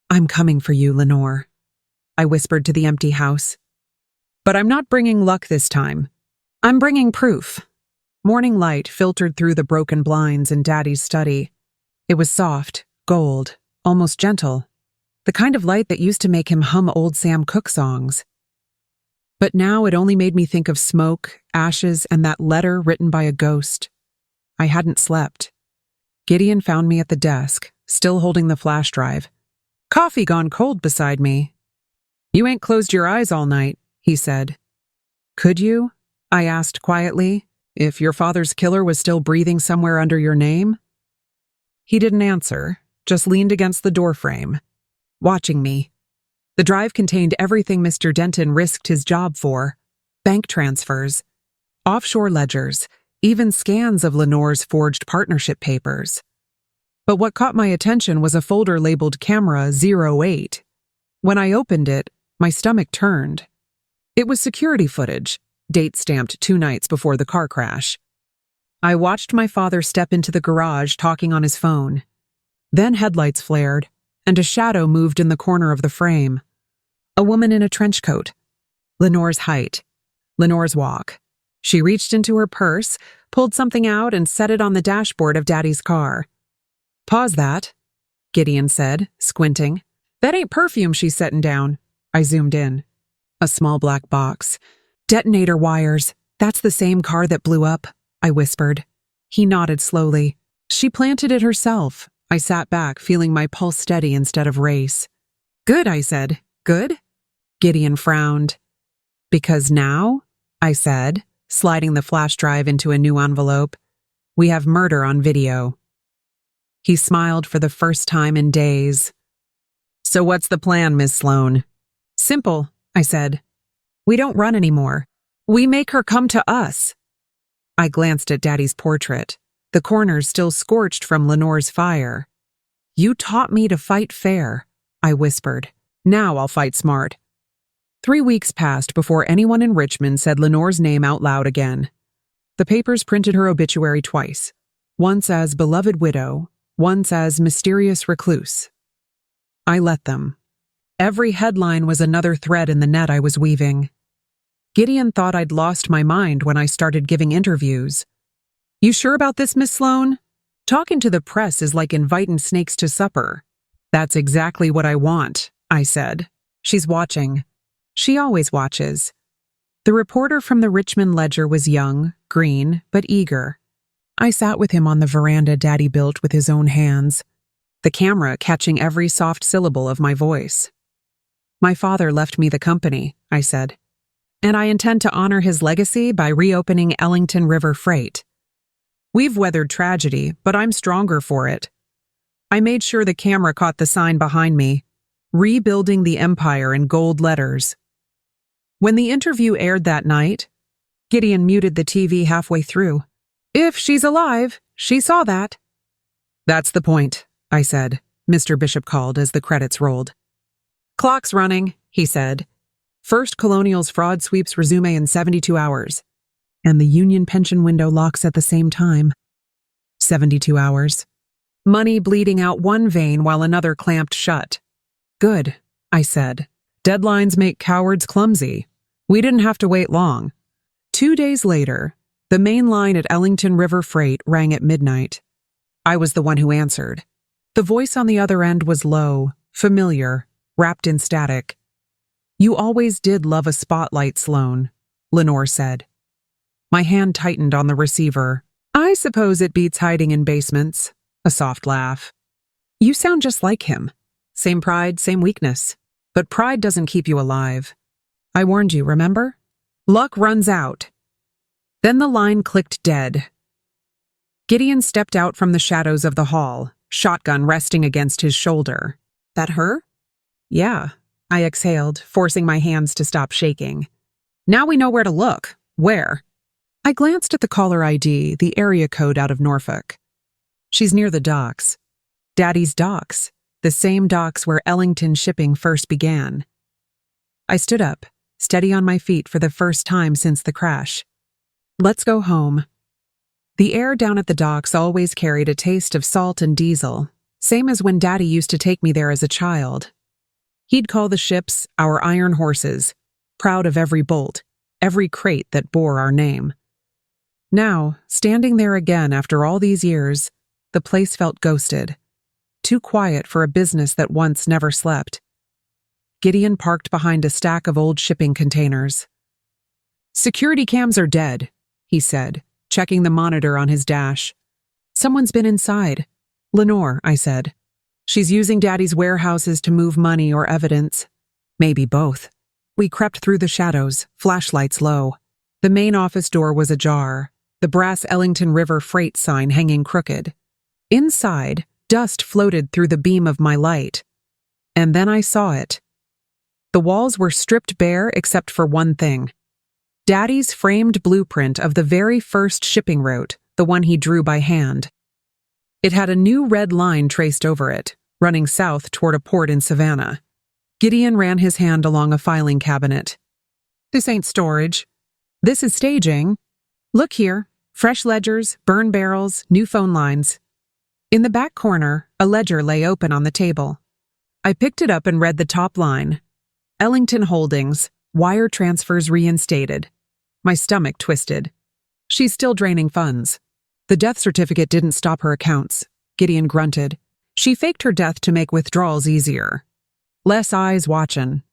I'm coming for you, Lenore, I whispered to the empty house. But I'm not bringing luck this time. I'm bringing proof. Morning light filtered through the broken blinds in Daddy's study. It was soft, gold, almost gentle, the kind of light that used to make him hum old Sam Cooke songs. But now it only made me think of smoke, ashes, and that letter written by a ghost. I hadn't slept. Gideon found me at the desk, still holding the flash drive. Coffee gone cold beside me. You ain't closed your eyes all night, he said. Could you? I asked quietly, if your father's killer was still breathing somewhere under your name? He didn't answer, just leaned against the doorframe, watching me. The drive contained everything Mr. Denton risked his job for: bank transfers, offshore ledgers, even scans of Lenore's forged partnership papers. But what caught my attention was a folder labeled Camera 08. When I opened it, my stomach turned. It was security footage, date-stamped 2 nights before the car crash. I watched my father step into the garage talking on his phone. Then headlights flared, and a shadow moved in the corner of the frame. A woman in a trench coat. Lenore's height. Lenore's walk. She reached into her purse, pulled something out, and set it on the dashboard of Daddy's car. Pause that, Gideon said, squinting. That ain't perfume she's setting down. I zoomed in. A small black box. Detonator wires. That's the same car that blew up, I whispered. He nodded slowly. She planted it herself. I sat back, feeling my pulse steady instead of race. Good, I said. Good? Gideon frowned. Because now, I said, sliding the flash drive into a new envelope, we have murder on video. He smiled for the first time in days. So what's the plan, Miss Sloan? Simple, I said. We don't run anymore. We make her come to us. I glanced at Daddy's portrait, the corners still scorched from Lenore's fire. You taught me to fight fair, I whispered. Now I'll fight smart. 3 weeks passed before anyone in Richmond said Lenore's name out loud again. The papers printed her obituary twice, once as beloved widow, once as mysterious recluse. I let them. Every headline was another thread in the net I was weaving. Gideon thought I'd lost my mind when I started giving interviews. You sure about this, Miss Sloan? Talking to the press is like inviting snakes to supper. That's exactly what I want, I said. She's watching. She always watches. The reporter from the Richmond Ledger was young, green, but eager. I sat with him on the veranda Daddy built with his own hands, the camera catching every soft syllable of my voice. My father left me the company, I said, and I intend to honor his legacy by reopening Ellington River Freight. We've weathered tragedy, but I'm stronger for it. I made sure the camera caught the sign behind me, rebuilding the empire in gold letters. When the interview aired that night, Gideon muted the TV halfway through. If she's alive, she saw that. That's the point, I said. Mr. Bishop called as the credits rolled. Clock's running, he said. First Colonial's fraud sweeps resume in 72 hours. And the union pension window locks at the same time. 72 hours. Money bleeding out one vein while another clamped shut. Good, I said. Deadlines make cowards clumsy. We didn't have to wait long. 2 days later, the main line at Ellington River Freight rang at midnight. I was the one who answered. The voice on the other end was low, familiar, wrapped in static. You always did love a spotlight, Sloan, Lenore said. My hand tightened on the receiver. I suppose it beats hiding in basements. A soft laugh. You sound just like him. Same pride, same weakness. But pride doesn't keep you alive. I warned you, remember? Luck runs out. Then the line clicked dead. Gideon stepped out from the shadows of the hall, shotgun resting against his shoulder. That her? Yeah, I exhaled, forcing my hands to stop shaking. Now we know where to look. Where? I glanced at the caller ID, the area code out of Norfolk. She's near the docks. Daddy's docks, the same docks where Ellington shipping first began. I stood up, steady on my feet for the first time since the crash. Let's go home. The air down at the docks always carried a taste of salt and diesel, same as when Daddy used to take me there as a child. He'd call the ships our iron horses, proud of every bolt, every crate that bore our name. Now, standing there again after all these years, the place felt ghosted, too quiet for a business that once never slept. Gideon parked behind a stack of old shipping containers. Security cams are dead, he said, checking the monitor on his dash. Someone's been inside. Lenore, I said. She's using Daddy's warehouses to move money or evidence. Maybe both. We crept through the shadows, flashlights low. The main office door was ajar, the brass Ellington River Freight sign hanging crooked. Inside, dust floated through the beam of my light. And then I saw it. The walls were stripped bare except for one thing. Daddy's framed blueprint of the very first shipping route, the one he drew by hand. It had a new red line traced over it, running south toward a port in Savannah. Gideon ran his hand along a filing cabinet. This ain't storage. This is staging. Look here, fresh ledgers, burn barrels, new phone lines. In the back corner, a ledger lay open on the table. I picked it up and read the top line. Ellington Holdings, wire transfers reinstated. My stomach twisted. She's still draining funds. The death certificate didn't stop her accounts, Gideon grunted. She faked her death to make withdrawals easier. Less eyes watchin'.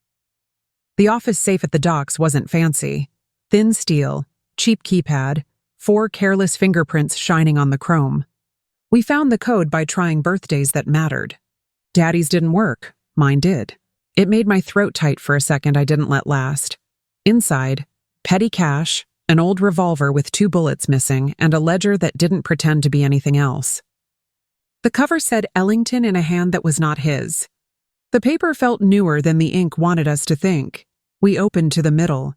The office safe at the docks wasn't fancy. Thin steel, cheap keypad, 4 careless fingerprints shining on the chrome. We found the code by trying birthdays that mattered. Daddy's didn't work. Mine did. It made my throat tight for a second I didn't let last. Inside, petty cash, an old revolver with 2 bullets missing, and a ledger that didn't pretend to be anything else. The cover said Ellington in a hand that was not his. The paper felt newer than the ink wanted us to think. We opened to the middle.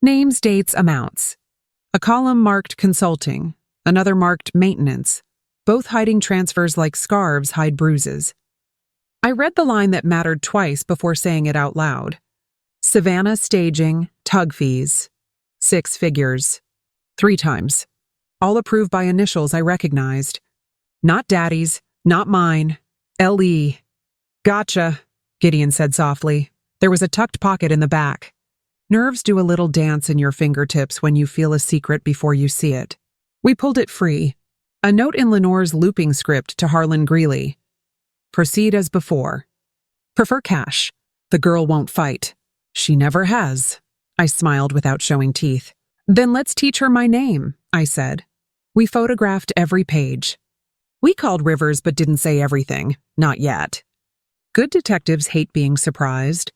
Names, dates, amounts. A column marked consulting, another marked maintenance, both hiding transfers like scarves hide bruises. I read the line that mattered twice before saying it out loud. Savannah staging, tug fees. 6 figures. 3 times. All approved by initials I recognized. Not Daddy's, not mine. L.E. Gotcha, Gideon said softly. There was a tucked pocket in the back. Nerves do a little dance in your fingertips when you feel a secret before you see it. We pulled it free. A note in Lenore's looping script to Harlan Greeley. Proceed as before. Prefer cash. The girl won't fight. She never has. I smiled without showing teeth. Then let's teach her my name, I said. We photographed every page. We called Rivers but didn't say everything. Not yet. Good detectives hate being surprised.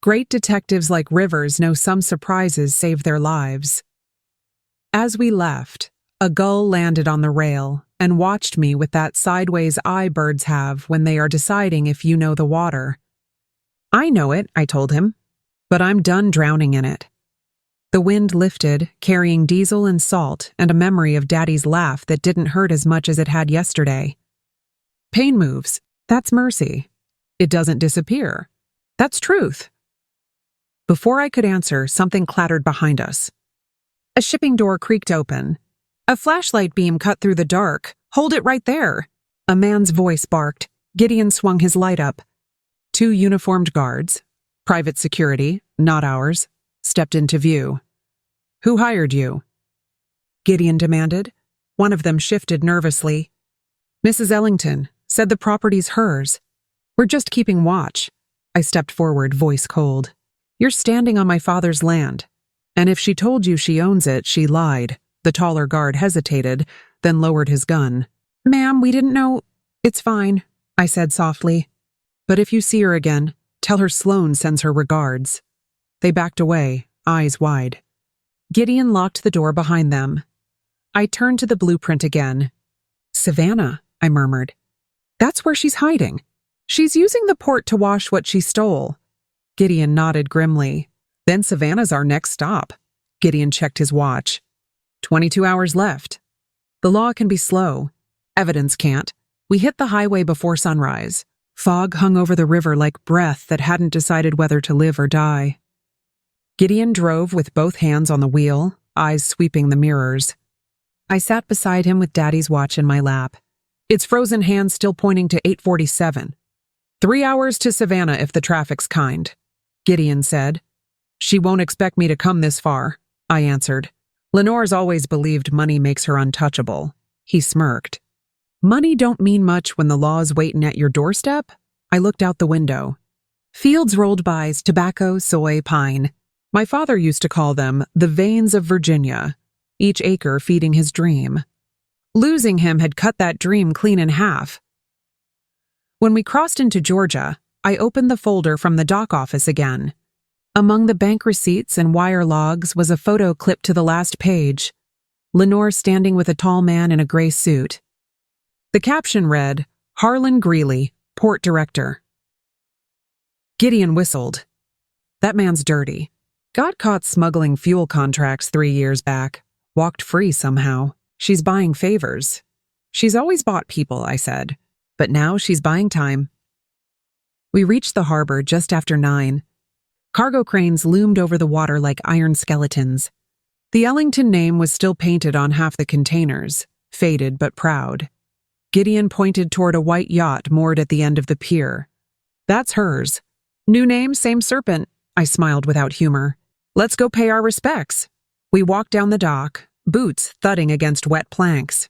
Great detectives like Rivers know some surprises save their lives. As we left, a gull landed on the rail and watched me with that sideways eye birds have when they are deciding if you know the water. I know it, I told him, but I'm done drowning in it. The wind lifted, carrying diesel and salt and a memory of Daddy's laugh that didn't hurt as much as it had yesterday. Pain moves. That's mercy. It doesn't disappear. That's truth. Before I could answer, something clattered behind us. A shipping door creaked open. A flashlight beam cut through the dark. Hold it right there. A man's voice barked. Gideon swung his light up. 2 uniformed guards, private security, not ours, stepped into view. Who hired you? Gideon demanded. One of them shifted nervously. Mrs. Ellington said the property's hers. We're just keeping watch. I stepped forward, voice cold. You're standing on my father's land. And if she told you she owns it, she lied. The taller guard hesitated, then lowered his gun. Ma'am, we didn't know. It's fine, I said softly. But if you see her again, tell her Sloane sends her regards. They backed away, eyes wide. Gideon locked the door behind them. I turned to the blueprint again. Savannah, I murmured. That's where she's hiding. She's using the port to wash what she stole. Gideon nodded grimly. Then Savannah's our next stop. Gideon checked his watch. 22 hours left. The law can be slow. Evidence can't. We hit the highway before sunrise. Fog hung over the river like breath that hadn't decided whether to live or die. Gideon drove with both hands on the wheel, eyes sweeping the mirrors. I sat beside him with Daddy's watch in my lap. Its frozen hand still pointing to 8:47. 3 hours to Savannah if the traffic's kind, Gideon said. She won't expect me to come this far, I answered. Lenore's always believed money makes her untouchable. He smirked. Money don't mean much when the law's waiting at your doorstep? I looked out the window. Fields rolled by, tobacco, soy, pine. My father used to call them the veins of Virginia, each acre feeding his dream. Losing him had cut that dream clean in half. When we crossed into Georgia, I opened the folder from the dock office again. Among the bank receipts and wire logs was a photo clipped to the last page. Lenore standing with a tall man in a gray suit. The caption read, Harlan Greeley, Port Director. Gideon whistled. That man's dirty. Got caught smuggling fuel contracts 3 years back. Walked free somehow. She's buying favors. She's always bought people, I said. But now she's buying time. We reached the harbor just after 9. Cargo cranes loomed over the water like iron skeletons. The Ellington name was still painted on half the containers, faded but proud. Gideon pointed toward a white yacht moored at the end of the pier. That's hers. New name, same serpent, I smiled without humor. Let's go pay our respects. We walked down the dock, boots thudding against wet planks.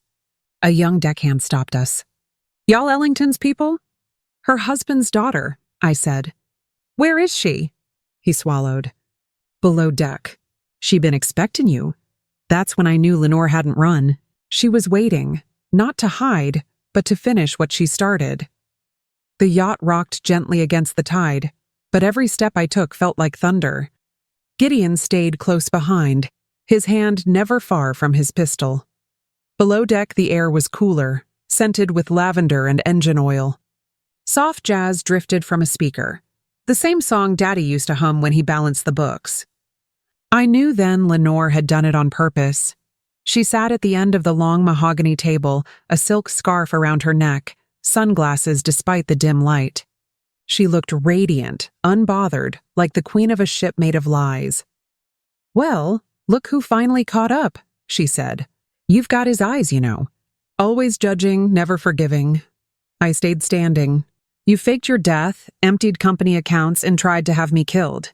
A young deckhand stopped us. Y'all Ellington's people? Her husband's daughter, I said. Where is she? He swallowed. Below deck. She been expecting you. That's when I knew Lenore hadn't run. She was waiting, not to hide, but to finish what she started. The yacht rocked gently against the tide, but every step I took felt like thunder. Gideon stayed close behind, his hand never far from his pistol. Below deck the air was cooler, scented with lavender and engine oil. Soft jazz drifted from a speaker, the same song Daddy used to hum when he balanced the books. I knew then Lenore had done it on purpose. She sat at the end of the long mahogany table, a silk scarf around her neck, sunglasses despite the dim light. She looked radiant, unbothered, like the queen of a ship made of lies. Well, look who finally caught up, she said. You've got his eyes, you know. Always judging, never forgiving. I stayed standing. You faked your death, emptied company accounts, and tried to have me killed.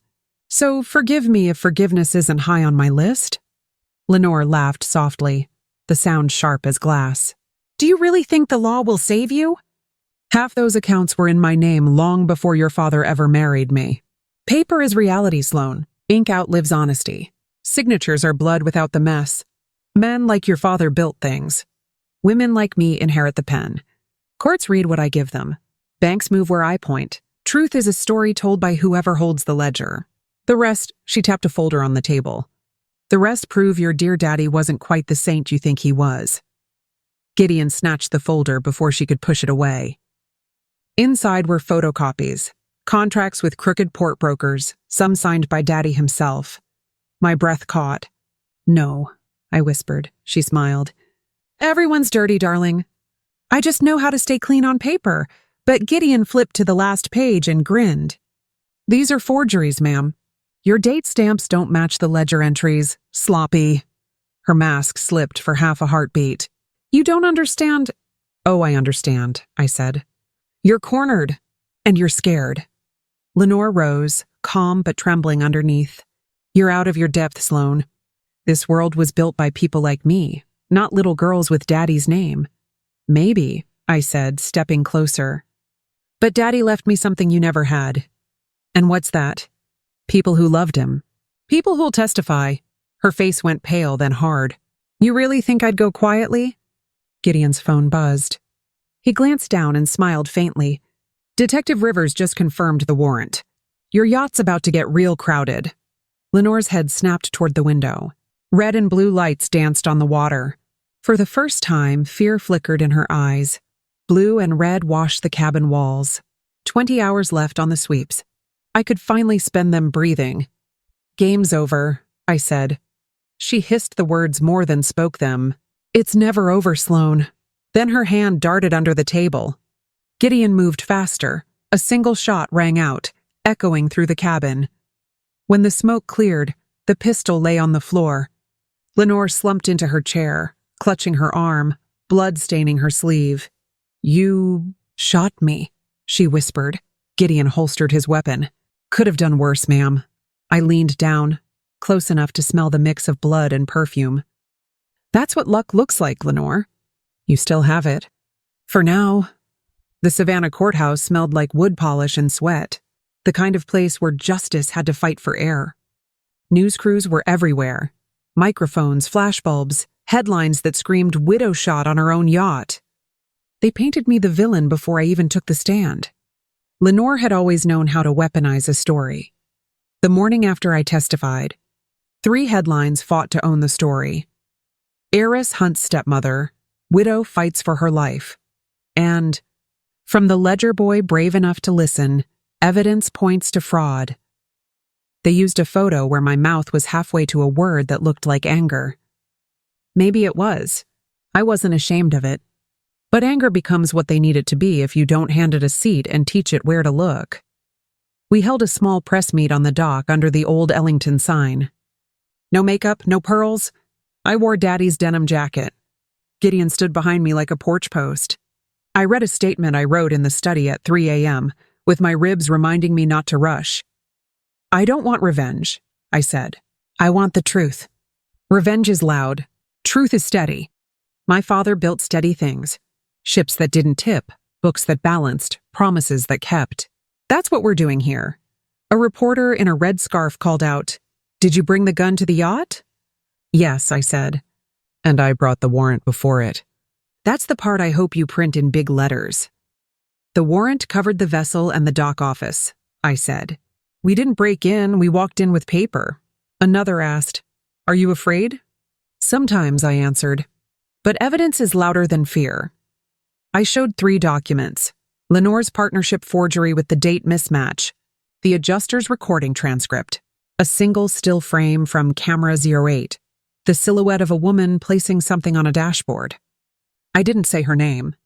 So forgive me if forgiveness isn't high on my list. Lenore laughed softly, the sound sharp as glass. Do you really think the law will save you? Half those accounts were in my name long before your father ever married me. Paper is reality, Sloane. Ink outlives honesty. Signatures are blood without the mess. Men like your father built things. Women like me inherit the pen. Courts read what I give them. Banks move where I point. Truth is a story told by whoever holds the ledger. The rest, she tapped a folder on the table. The rest prove your dear daddy wasn't quite the saint you think he was. Gideon snatched the folder before she could push it away. Inside were photocopies, contracts with crooked port brokers, some signed by Daddy himself. My breath caught. No, I whispered. She smiled. Everyone's dirty, darling. I just know how to stay clean on paper. But Gideon flipped to the last page and grinned. These are forgeries, ma'am. Your date stamps don't match the ledger entries. Sloppy. Her mask slipped for half a heartbeat. You don't understand. Oh, I understand, I said. You're cornered, and you're scared. Lenore rose, calm but trembling underneath. You're out of your depth, Sloane. This world was built by people like me, not little girls with Daddy's name. Maybe, I said, stepping closer. But Daddy left me something you never had. And what's that? People who loved him. People who'll testify. Her face went pale, then hard. You really think I'd go quietly? Gideon's phone buzzed. He glanced down and smiled faintly. Detective Rivers just confirmed the warrant. Your yacht's about to get real crowded. Lenore's head snapped toward the window. Red and blue lights danced on the water. For the first time, fear flickered in her eyes. Blue and red washed the cabin walls. 20 hours left on the sweeps. I could finally spend them breathing. Game's over, I said. She hissed the words more than spoke them. It's never over, Sloane. Then her hand darted under the table. Gideon moved faster. A single shot rang out, echoing through the cabin. When the smoke cleared, the pistol lay on the floor. Lenore slumped into her chair, clutching her arm, blood staining her sleeve. You shot me, she whispered. Gideon holstered his weapon. Could have done worse, ma'am. I leaned down, close enough to smell the mix of blood and perfume. That's what luck looks like, Lenore. You still have it. For now. The Savannah courthouse smelled like wood polish and sweat, the kind of place where justice had to fight for air. News crews were everywhere. Microphones, flashbulbs, headlines that screamed widow shot on her own yacht. They painted me the villain before I even took the stand. Lenore had always known how to weaponize a story. The morning after I testified, 3 headlines fought to own the story. Heiress hunts stepmother, widow fights for her life, and, from the ledger boy brave enough to listen, evidence points to fraud. They used a photo where my mouth was halfway to a word that looked like anger. Maybe it was. I wasn't ashamed of it. But anger becomes what they need it to be if you don't hand it a seat and teach it where to look. We held a small press meet on the dock under the old Ellington sign. No makeup, no pearls. I wore Daddy's denim jacket. Gideon stood behind me like a porch post. I read a statement I wrote in the study at 3 a.m., with my ribs reminding me not to rush. I don't want revenge, I said. I want the truth. Revenge is loud. Truth is steady. My father built steady things. Ships that didn't tip, books that balanced, promises that kept. That's what we're doing here. A reporter in a red scarf called out, "Did you bring the gun to the yacht?" Yes, I said. And I brought the warrant before it. That's the part I hope you print in big letters. The warrant covered the vessel and the dock office, I said. We didn't break in, we walked in with paper. Another asked, "Are you afraid?" Sometimes, I answered. But evidence is louder than fear. I showed 3 documents. Lenore's partnership forgery with the date mismatch, the adjuster's recording transcript, a single still frame from camera 08, the silhouette of a woman placing something on a dashboard. I didn't say her name.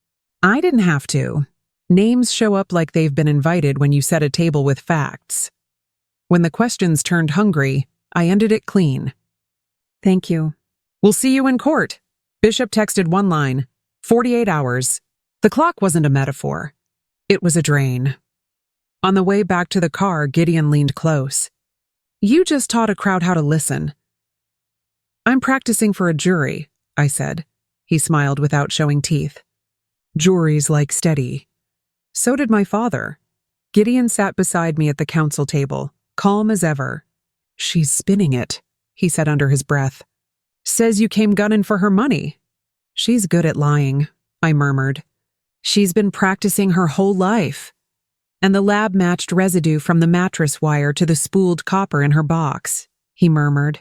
I didn't have to. Names show up like they've been invited when you set a table with facts. When the questions turned hungry, I ended it clean. Thank you. We'll see you in court. Bishop texted one line, 48 hours. The clock wasn't a metaphor. It was a drain. On the way back to the car, Gideon leaned close. You just taught a crowd how to listen. I'm practicing for a jury, I said. He smiled without showing teeth. Juries like steady. So did my father. Gideon sat beside me at the counsel table, calm as ever. She's spinning it, he said under his breath. Says you came gunning for her money. She's good at lying, I murmured. She's been practicing her whole life. And the lab matched residue from the mattress wire to the spooled copper in her box, he murmured.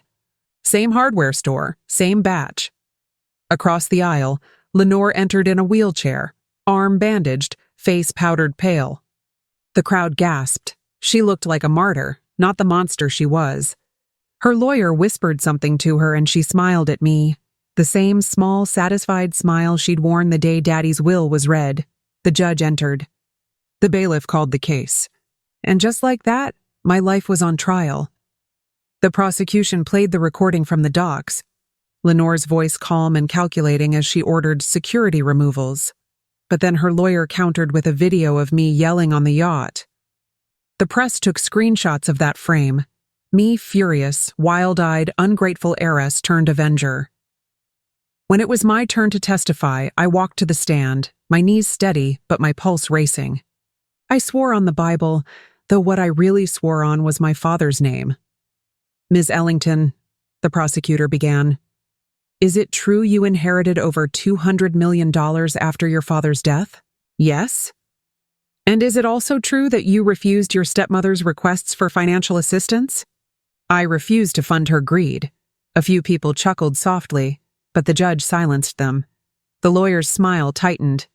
Same hardware store, same batch. Across the aisle, Lenore entered in a wheelchair, arm bandaged, face powdered pale. The crowd gasped. She looked like a martyr, not the monster she was. Her lawyer whispered something to her and she smiled at me. The same small, satisfied smile she'd worn the day Daddy's will was read. The judge entered. The bailiff called the case. And just like that, my life was on trial. The prosecution played the recording from the docs, Lenore's voice calm and calculating as she ordered security removals. But then her lawyer countered with a video of me yelling on the yacht. The press took screenshots of that frame. Me, furious, wild-eyed, ungrateful heiress turned avenger. When it was my turn to testify, I walked to the stand, my knees steady, but my pulse racing. I swore on the Bible, though what I really swore on was my father's name. Ms. Ellington, the prosecutor began, is it true you inherited over $200 million after your father's death? Yes. And is it also true that you refused your stepmother's requests for financial assistance? I refused to fund her greed. A few people chuckled softly, but the judge silenced them. The lawyer's smile tightened.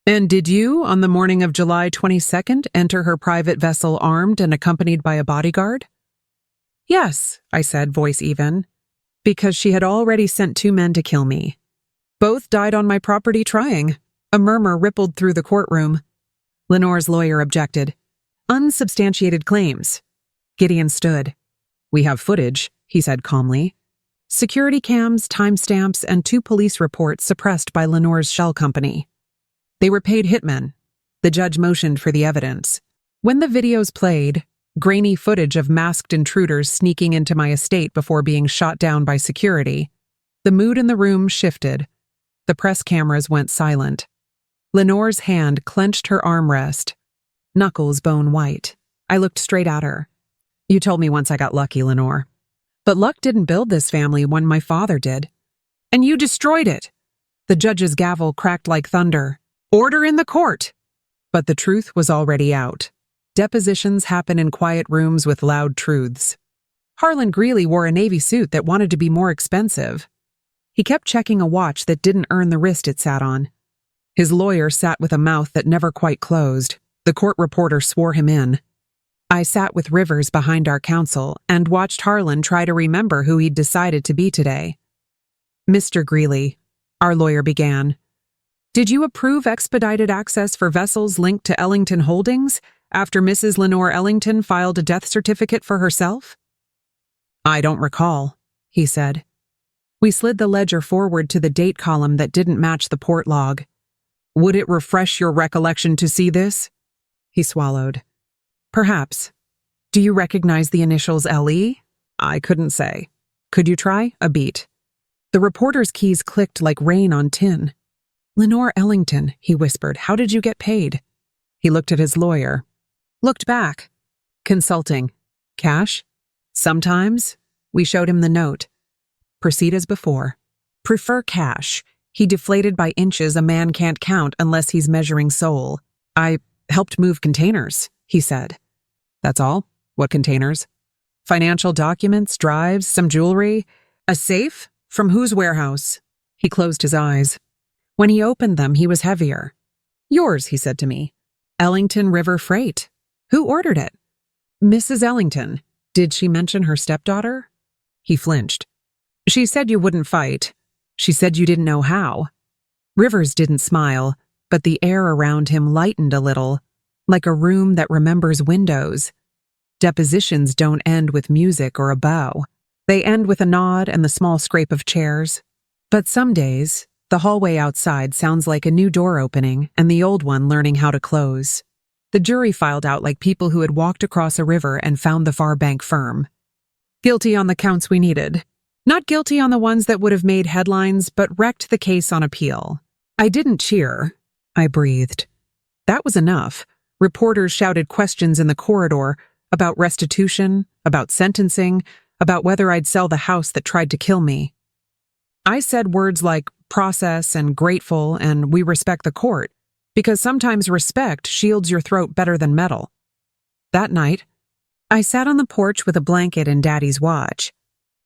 And did you, on the morning of July 22nd, enter her private vessel armed and accompanied by a bodyguard? Yes, I said, voice even, because she had already sent 2 men to kill me. Both died on my property trying. A murmur rippled through the courtroom. Lenore's lawyer objected. Unsubstantiated claims. Gideon stood. We have footage, he said calmly. Security cams, timestamps, and 2 police reports suppressed by Lenore's shell company. They were paid hitmen. The judge motioned for the evidence. When the videos played, grainy footage of masked intruders sneaking into my estate before being shot down by security, the mood in the room shifted. The press cameras went silent. Lenore's hand clenched her armrest, knuckles bone white. I looked straight at her. You told me once I got lucky, Lenore. But luck didn't build this family when my father did. And you destroyed it. The judge's gavel cracked like thunder. Order in the court! But the truth was already out. Depositions happen in quiet rooms with loud truths. Harlan Greeley wore a navy suit that wanted to be more expensive. He kept checking a watch that didn't earn the wrist it sat on. His lawyer sat with a mouth that never quite closed. The court reporter swore him in. I sat with Rivers behind our counsel and watched Harlan try to remember who he'd decided to be today. Mr. Greeley, our lawyer began, did you approve expedited access for vessels linked to Ellington Holdings after Mrs. Lenore Ellington filed a death certificate for herself? I don't recall, he said. We slid the ledger forward to the date column that didn't match the port log. Would it refresh your recollection to see this? He swallowed. Perhaps. Do you recognize the initials LE? I couldn't say. Could you try? A beat. The reporter's keys clicked like rain on tin. Lenore Ellington, he whispered, how did you get paid? He looked at his lawyer. Looked back. Consulting. Cash? Sometimes. We showed him the note. Proceed as before. Prefer cash. He deflated by inches a man can't count unless he's measuring soul. I helped move containers, he said. That's all? What containers? Financial documents, drives, some jewelry. A safe? From whose warehouse? He closed his eyes. When he opened them, he was heavier. Yours, he said to me. Ellington River Freight. Who ordered it? Mrs. Ellington. Did she mention her stepdaughter? He flinched. She said you wouldn't fight. She said you didn't know how. Rivers didn't smile, but the air around him lightened a little, like a room that remembers windows. Depositions don't end with music or a bow. They end with a nod and the small scrape of chairs. But some days, the hallway outside sounds like a new door opening and the old one learning how to close. The jury filed out like people who had walked across a river and found the far bank firm. Guilty on the counts we needed. Not guilty on the ones that would have made headlines, but wrecked the case on appeal. I didn't cheer. I breathed. That was enough. Reporters shouted questions in the corridor about restitution, about sentencing, about whether I'd sell the house that tried to kill me. I said words like process and grateful and we respect the court, because sometimes respect shields your throat better than metal. That night, I sat on the porch with a blanket and Daddy's watch.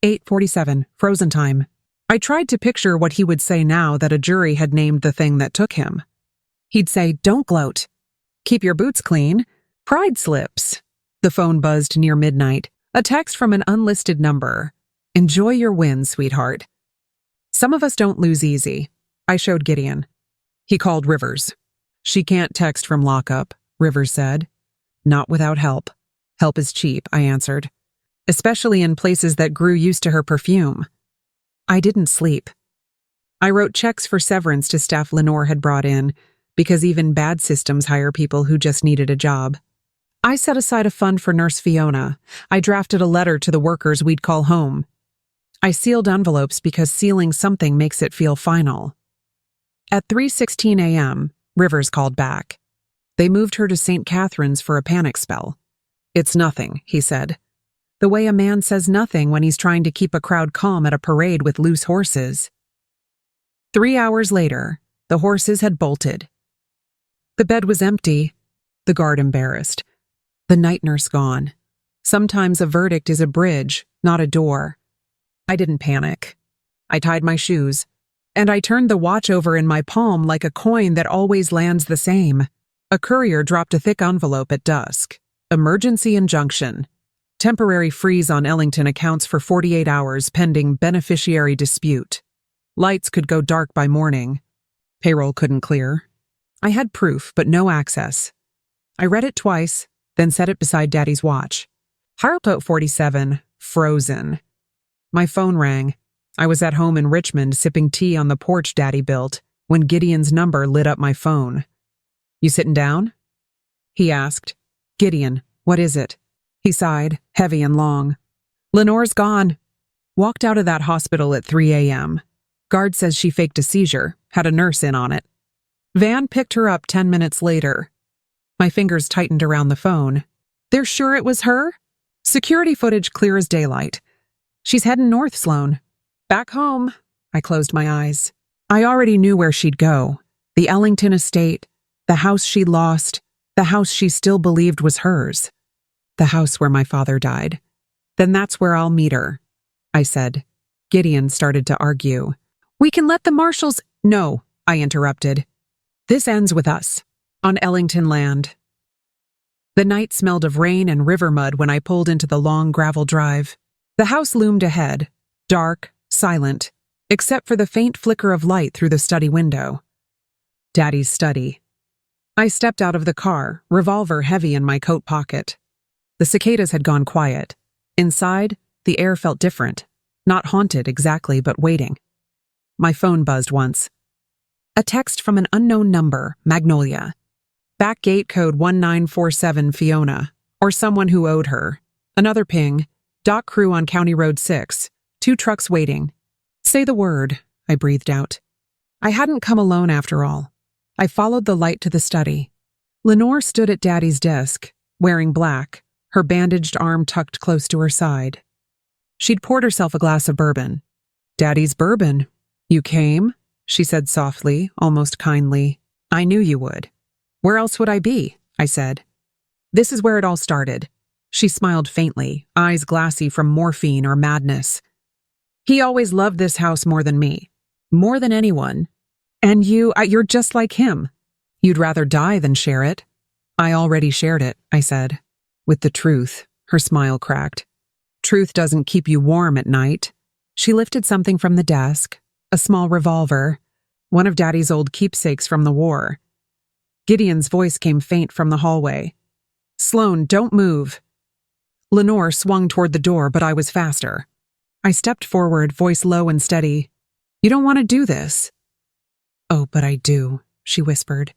8:47, frozen time. I tried to picture what he would say now that a jury had named the thing that took him. He'd say, don't gloat. Keep your boots clean. Pride slips. The phone buzzed near midnight. A text from an unlisted number. Enjoy your win, sweetheart. Some of us don't lose easy. I showed Gideon. He called Rivers. She can't text from lockup, Rivers said. Not without help. Help is cheap, I answered. Especially in places that grew used to her perfume. I didn't sleep. I wrote checks for severance to staff Lenore had brought in, because even bad systems hire people who just needed a job. I set aside a fund for Nurse Fiona. I drafted a letter to the workers we'd call home. I sealed envelopes because sealing something makes it feel final. At 3:16 a.m., Rivers called back. They moved her to St. Catherine's for a panic spell. It's nothing, he said. The way a man says nothing when he's trying to keep a crowd calm at a parade with loose horses. 3 hours later, the horses had bolted. The bed was empty, the guard embarrassed. The night nurse gone. Sometimes a verdict is a bridge, not a door. I didn't panic. I tied my shoes, and I turned the watch over in my palm like a coin that always lands the same. A courier dropped a thick envelope at dusk. Emergency injunction. Temporary freeze on Ellington accounts for 48 hours pending beneficiary dispute. Lights could go dark by morning. Payroll couldn't clear. I had proof, but no access. I read it twice, then set it beside Daddy's watch. Heartfelt 47, frozen. My phone rang. I was at home in Richmond sipping tea on the porch Daddy built when Gideon's number lit up my phone. You sitting down? He asked. Gideon, what is it? He sighed, heavy and long. Lenore's gone. Walked out of that hospital at 3 a.m. Guard says she faked a seizure, had a nurse in on it. Van picked her up 10 minutes later. My fingers tightened around the phone. They're sure it was her? Security footage clear as daylight. She's heading north, Sloan. Back home. I closed my eyes. I already knew where she'd go. The Ellington estate, the house she lost, the house she still believed was hers. The house where my father died. Then that's where I'll meet her, I said. Gideon started to argue. We can let the marshals— No, I interrupted. This ends with us, on Ellington land. The night smelled of rain and river mud when I pulled into the long gravel drive. The house loomed ahead, dark, silent, except for the faint flicker of light through the study window. Daddy's study. I stepped out of the car, revolver heavy in my coat pocket. The cicadas had gone quiet. Inside, the air felt different. Not haunted exactly, but waiting. My phone buzzed once. A text from an unknown number, Magnolia. Back gate code 1947 Fiona, or someone who owed her. Another ping. Dock crew on County Road 6. 2 trucks waiting. Say the word, I breathed out. I hadn't come alone after all. I followed the light to the study. Lenore stood at Daddy's desk, wearing black, her bandaged arm tucked close to her side. She'd poured herself a glass of bourbon. Daddy's bourbon. You came? She said softly, almost kindly. I knew you would. Where else would I be? I said. This is where it all started. She smiled faintly, eyes glassy from morphine or madness. He always loved this house more than me. More than anyone. And you're just like him. You'd rather die than share it. I already shared it, I said. With the truth, her smile cracked. Truth doesn't keep you warm at night. She lifted something from the desk, a small revolver, one of Daddy's old keepsakes from the war. Gideon's voice came faint from the hallway. Sloan, don't move. Lenore swung toward the door, but I was faster. I stepped forward, voice low and steady. You don't want to do this. Oh, but I do, she whispered.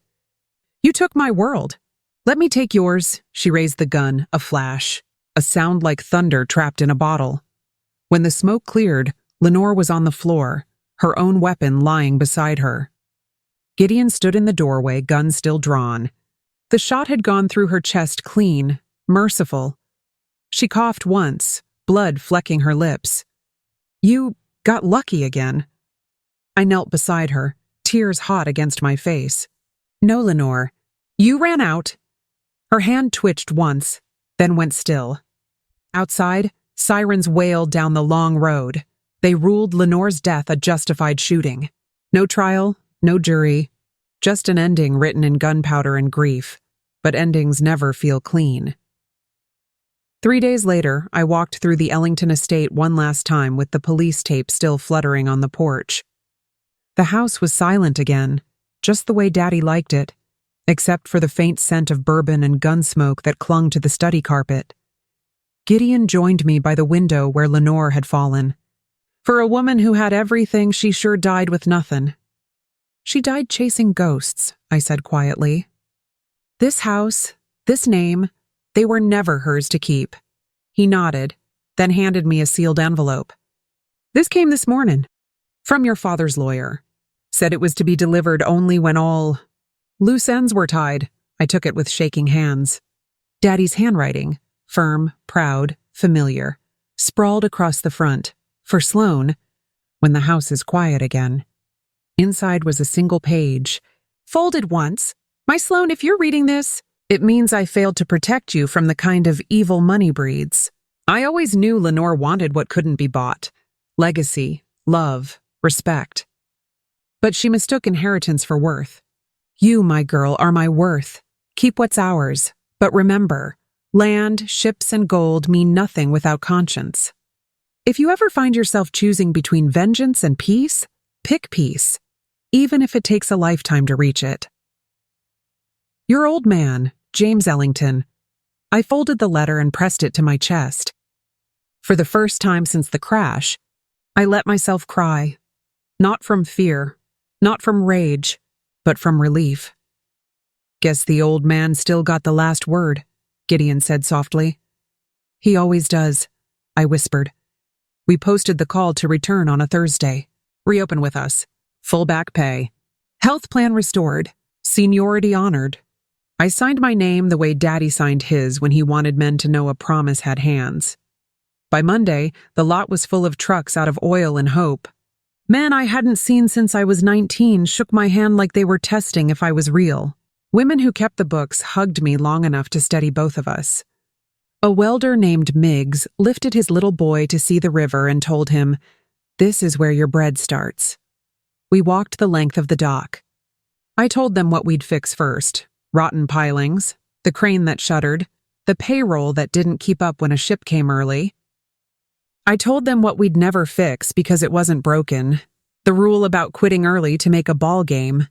You took my world. Let me take yours. She raised the gun, a flash, a sound like thunder trapped in a bottle. When the smoke cleared, Lenore was on the floor, her own weapon lying beside her. Gideon stood in the doorway, gun still drawn. The shot had gone through her chest clean, merciful. She coughed once, blood flecking her lips. You got lucky again. I knelt beside her, tears hot against my face. No, Lenore. You ran out. Her hand twitched once, then went still. Outside, sirens wailed down the long road. They ruled Lenore's death a justified shooting. No trial, no jury, just an ending written in gunpowder and grief. But endings never feel clean. 3 days later, I walked through the Ellington estate one last time with the police tape still fluttering on the porch. The house was silent again, just the way Daddy liked it, except for the faint scent of bourbon and gun smoke that clung to the study carpet. Gideon joined me by the window where Lenore had fallen. For a woman who had everything, she sure died with nothing. She died chasing ghosts, I said quietly. This house, this name, they were never hers to keep. He nodded, then handed me a sealed envelope. This came this morning, from your father's lawyer. Said it was to be delivered only when all loose ends were tied. I took it with shaking hands. Daddy's handwriting, firm, proud, familiar, sprawled across the front. For Sloane, when the house is quiet again. Inside was a single page. Folded once. My Sloane, if you're reading this, it means I failed to protect you from the kind of evil money breeds. I always knew Lenore wanted what couldn't be bought. Legacy, love, respect. But she mistook inheritance for worth. You, my girl, are my worth. Keep what's ours. But remember, land, ships, and gold mean nothing without conscience. If you ever find yourself choosing between vengeance and peace, pick peace, even if it takes a lifetime to reach it. Your old man, James Ellington. I folded the letter and pressed it to my chest. For the first time since the crash, I let myself cry. Not from fear, not from rage, but from relief. Guess the old man still got the last word, Gideon said softly. He always does, I whispered. We posted the call to return on a Thursday. Reopen with us. Full back pay. Health plan restored. Seniority honored. I signed my name the way Daddy signed his when he wanted men to know a promise had hands. By Monday, the lot was full of trucks out of oil and hope. Men I hadn't seen since I was 19 shook my hand like they were testing if I was real. Women who kept the books hugged me long enough to steady both of us. A welder named Miggs lifted his little boy to see the river and told him, "This is where your bread starts." We walked the length of the dock. I told them what we'd fix first: rotten pilings, the crane that shuttered, the payroll that didn't keep up when a ship came early. I told them what we'd never fix because it wasn't broken, the rule about quitting early to make a ball game,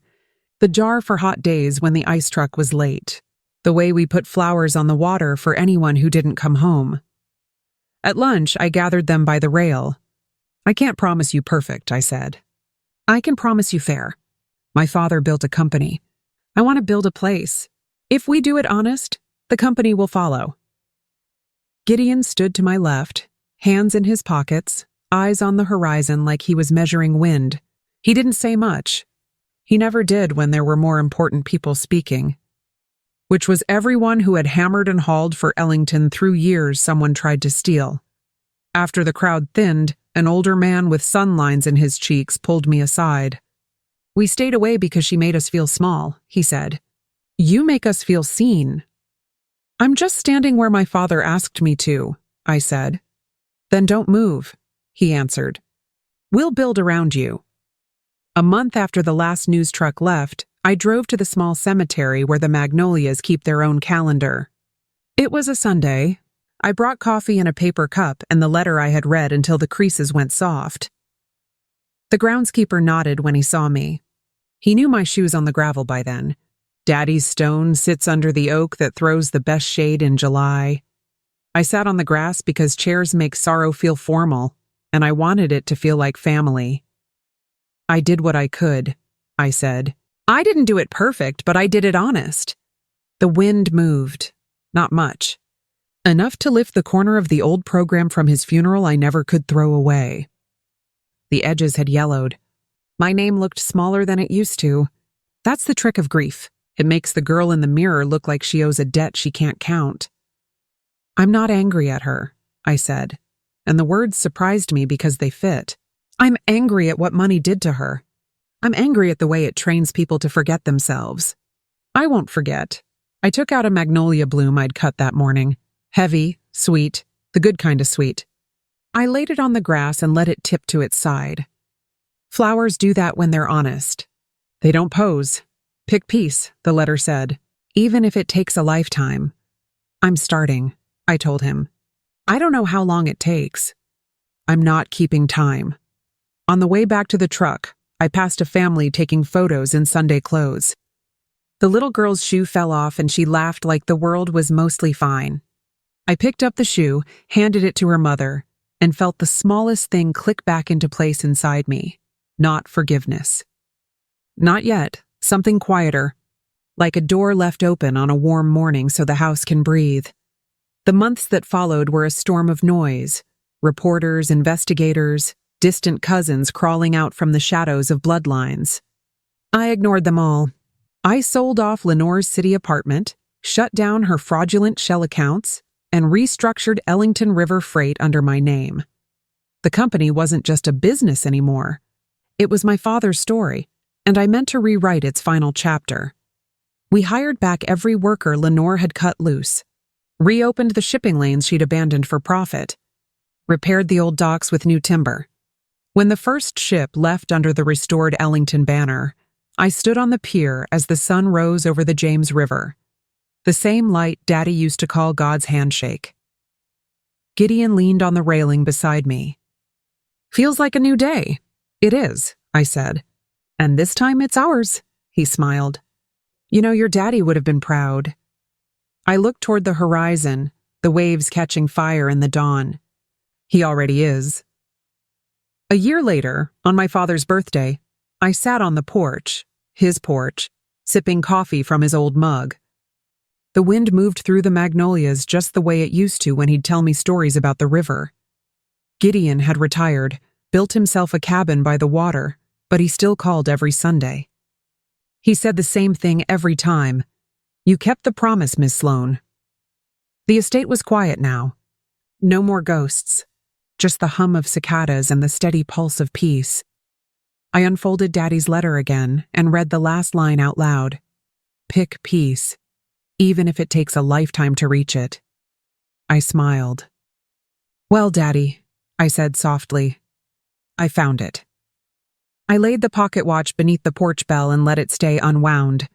the jar for hot days when the ice truck was late. The way we put flowers on the water for anyone who didn't come home. At lunch, I gathered them by the rail. I can't promise you perfect, I said. I can promise you fair. My father built a company. I want to build a place. If we do it honest, the company will follow. Gideon stood to my left, hands in his pockets, eyes on the horizon like he was measuring wind. He didn't say much. He never did when there were more important people speaking. Which was everyone who had hammered and hauled for Ellington through years someone tried to steal. After the crowd thinned, an older man with sun lines in his cheeks pulled me aside. We stayed away because she made us feel small, he said. You make us feel seen. I'm just standing where my father asked me to, I said. Then don't move, he answered. We'll build around you. A month after the last news truck left, I drove to the small cemetery where the Magnolias keep their own calendar. It was a Sunday. I brought coffee in a paper cup and the letter I had read until the creases went soft. The groundskeeper nodded when he saw me. He knew my shoes on the gravel by then. Daddy's stone sits under the oak that throws the best shade in July. I sat on the grass because chairs make sorrow feel formal, and I wanted it to feel like family. I did what I could, I said. I didn't do it perfect, but I did it honest. The wind moved. Not much. Enough to lift the corner of the old program from his funeral I never could throw away. The edges had yellowed. My name looked smaller than it used to. That's the trick of grief. It makes the girl in the mirror look like she owes a debt she can't count. I'm not angry at her, I said, and the words surprised me because they fit. I'm angry at what money did to her. I'm angry at the way it trains people to forget themselves. I won't forget. I took out a magnolia bloom I'd cut that morning. Heavy, sweet, the good kind of sweet. I laid it on the grass and let it tip to its side. Flowers do that when they're honest. They don't pose. Pick peace, the letter said, even if it takes a lifetime. I'm starting, I told him. I don't know how long it takes. I'm not keeping time. On the way back to the truck, I passed a family taking photos in Sunday clothes. The little girl's shoe fell off and she laughed like the world was mostly fine. I picked up the shoe, handed it to her mother, and felt the smallest thing click back into place inside me. Not forgiveness. Not yet. Something quieter. Like a door left open on a warm morning so the house can breathe. The months that followed were a storm of noise. Reporters, investigators, distant cousins crawling out from the shadows of bloodlines. I ignored them all. I sold off Lenore's city apartment, shut down her fraudulent shell accounts, and restructured Ellington River Freight under my name. The company wasn't just a business anymore. It was my father's story, and I meant to rewrite its final chapter. We hired back every worker Lenore had cut loose, reopened the shipping lanes she'd abandoned for profit, repaired the old docks with new timber. When the first ship left under the restored Ellington banner, I stood on the pier as the sun rose over the James River, the same light Daddy used to call God's handshake. Gideon leaned on the railing beside me. "Feels like a new day." "It is," I said. "And this time it's ours," he smiled. "You know, your daddy would have been proud." I looked toward the horizon, the waves catching fire in the dawn. He already is. A year later, on my father's birthday, I sat on the porch, his porch, sipping coffee from his old mug. The wind moved through the magnolias just the way it used to when he'd tell me stories about the river. Gideon had retired, built himself a cabin by the water, but he still called every Sunday. He said the same thing every time. "You kept the promise, Miss Sloane." The estate was quiet now. No more ghosts. Just the hum of cicadas and the steady pulse of peace. I unfolded Daddy's letter again and read the last line out loud. "Pick peace, even if it takes a lifetime to reach it." I smiled. "Well, Daddy," I said softly, "I found it." I laid the pocket watch beneath the porch bell and let it stay unwound.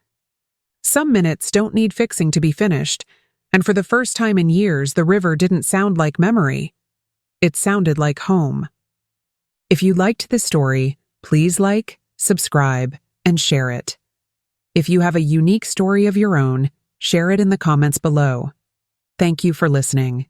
Some minutes don't need fixing to be finished, and for the first time in years, the river didn't sound like memory. It sounded like home. If you liked this story, please like, subscribe, and share it. If you have a unique story of your own, share it in the comments below. Thank you for listening.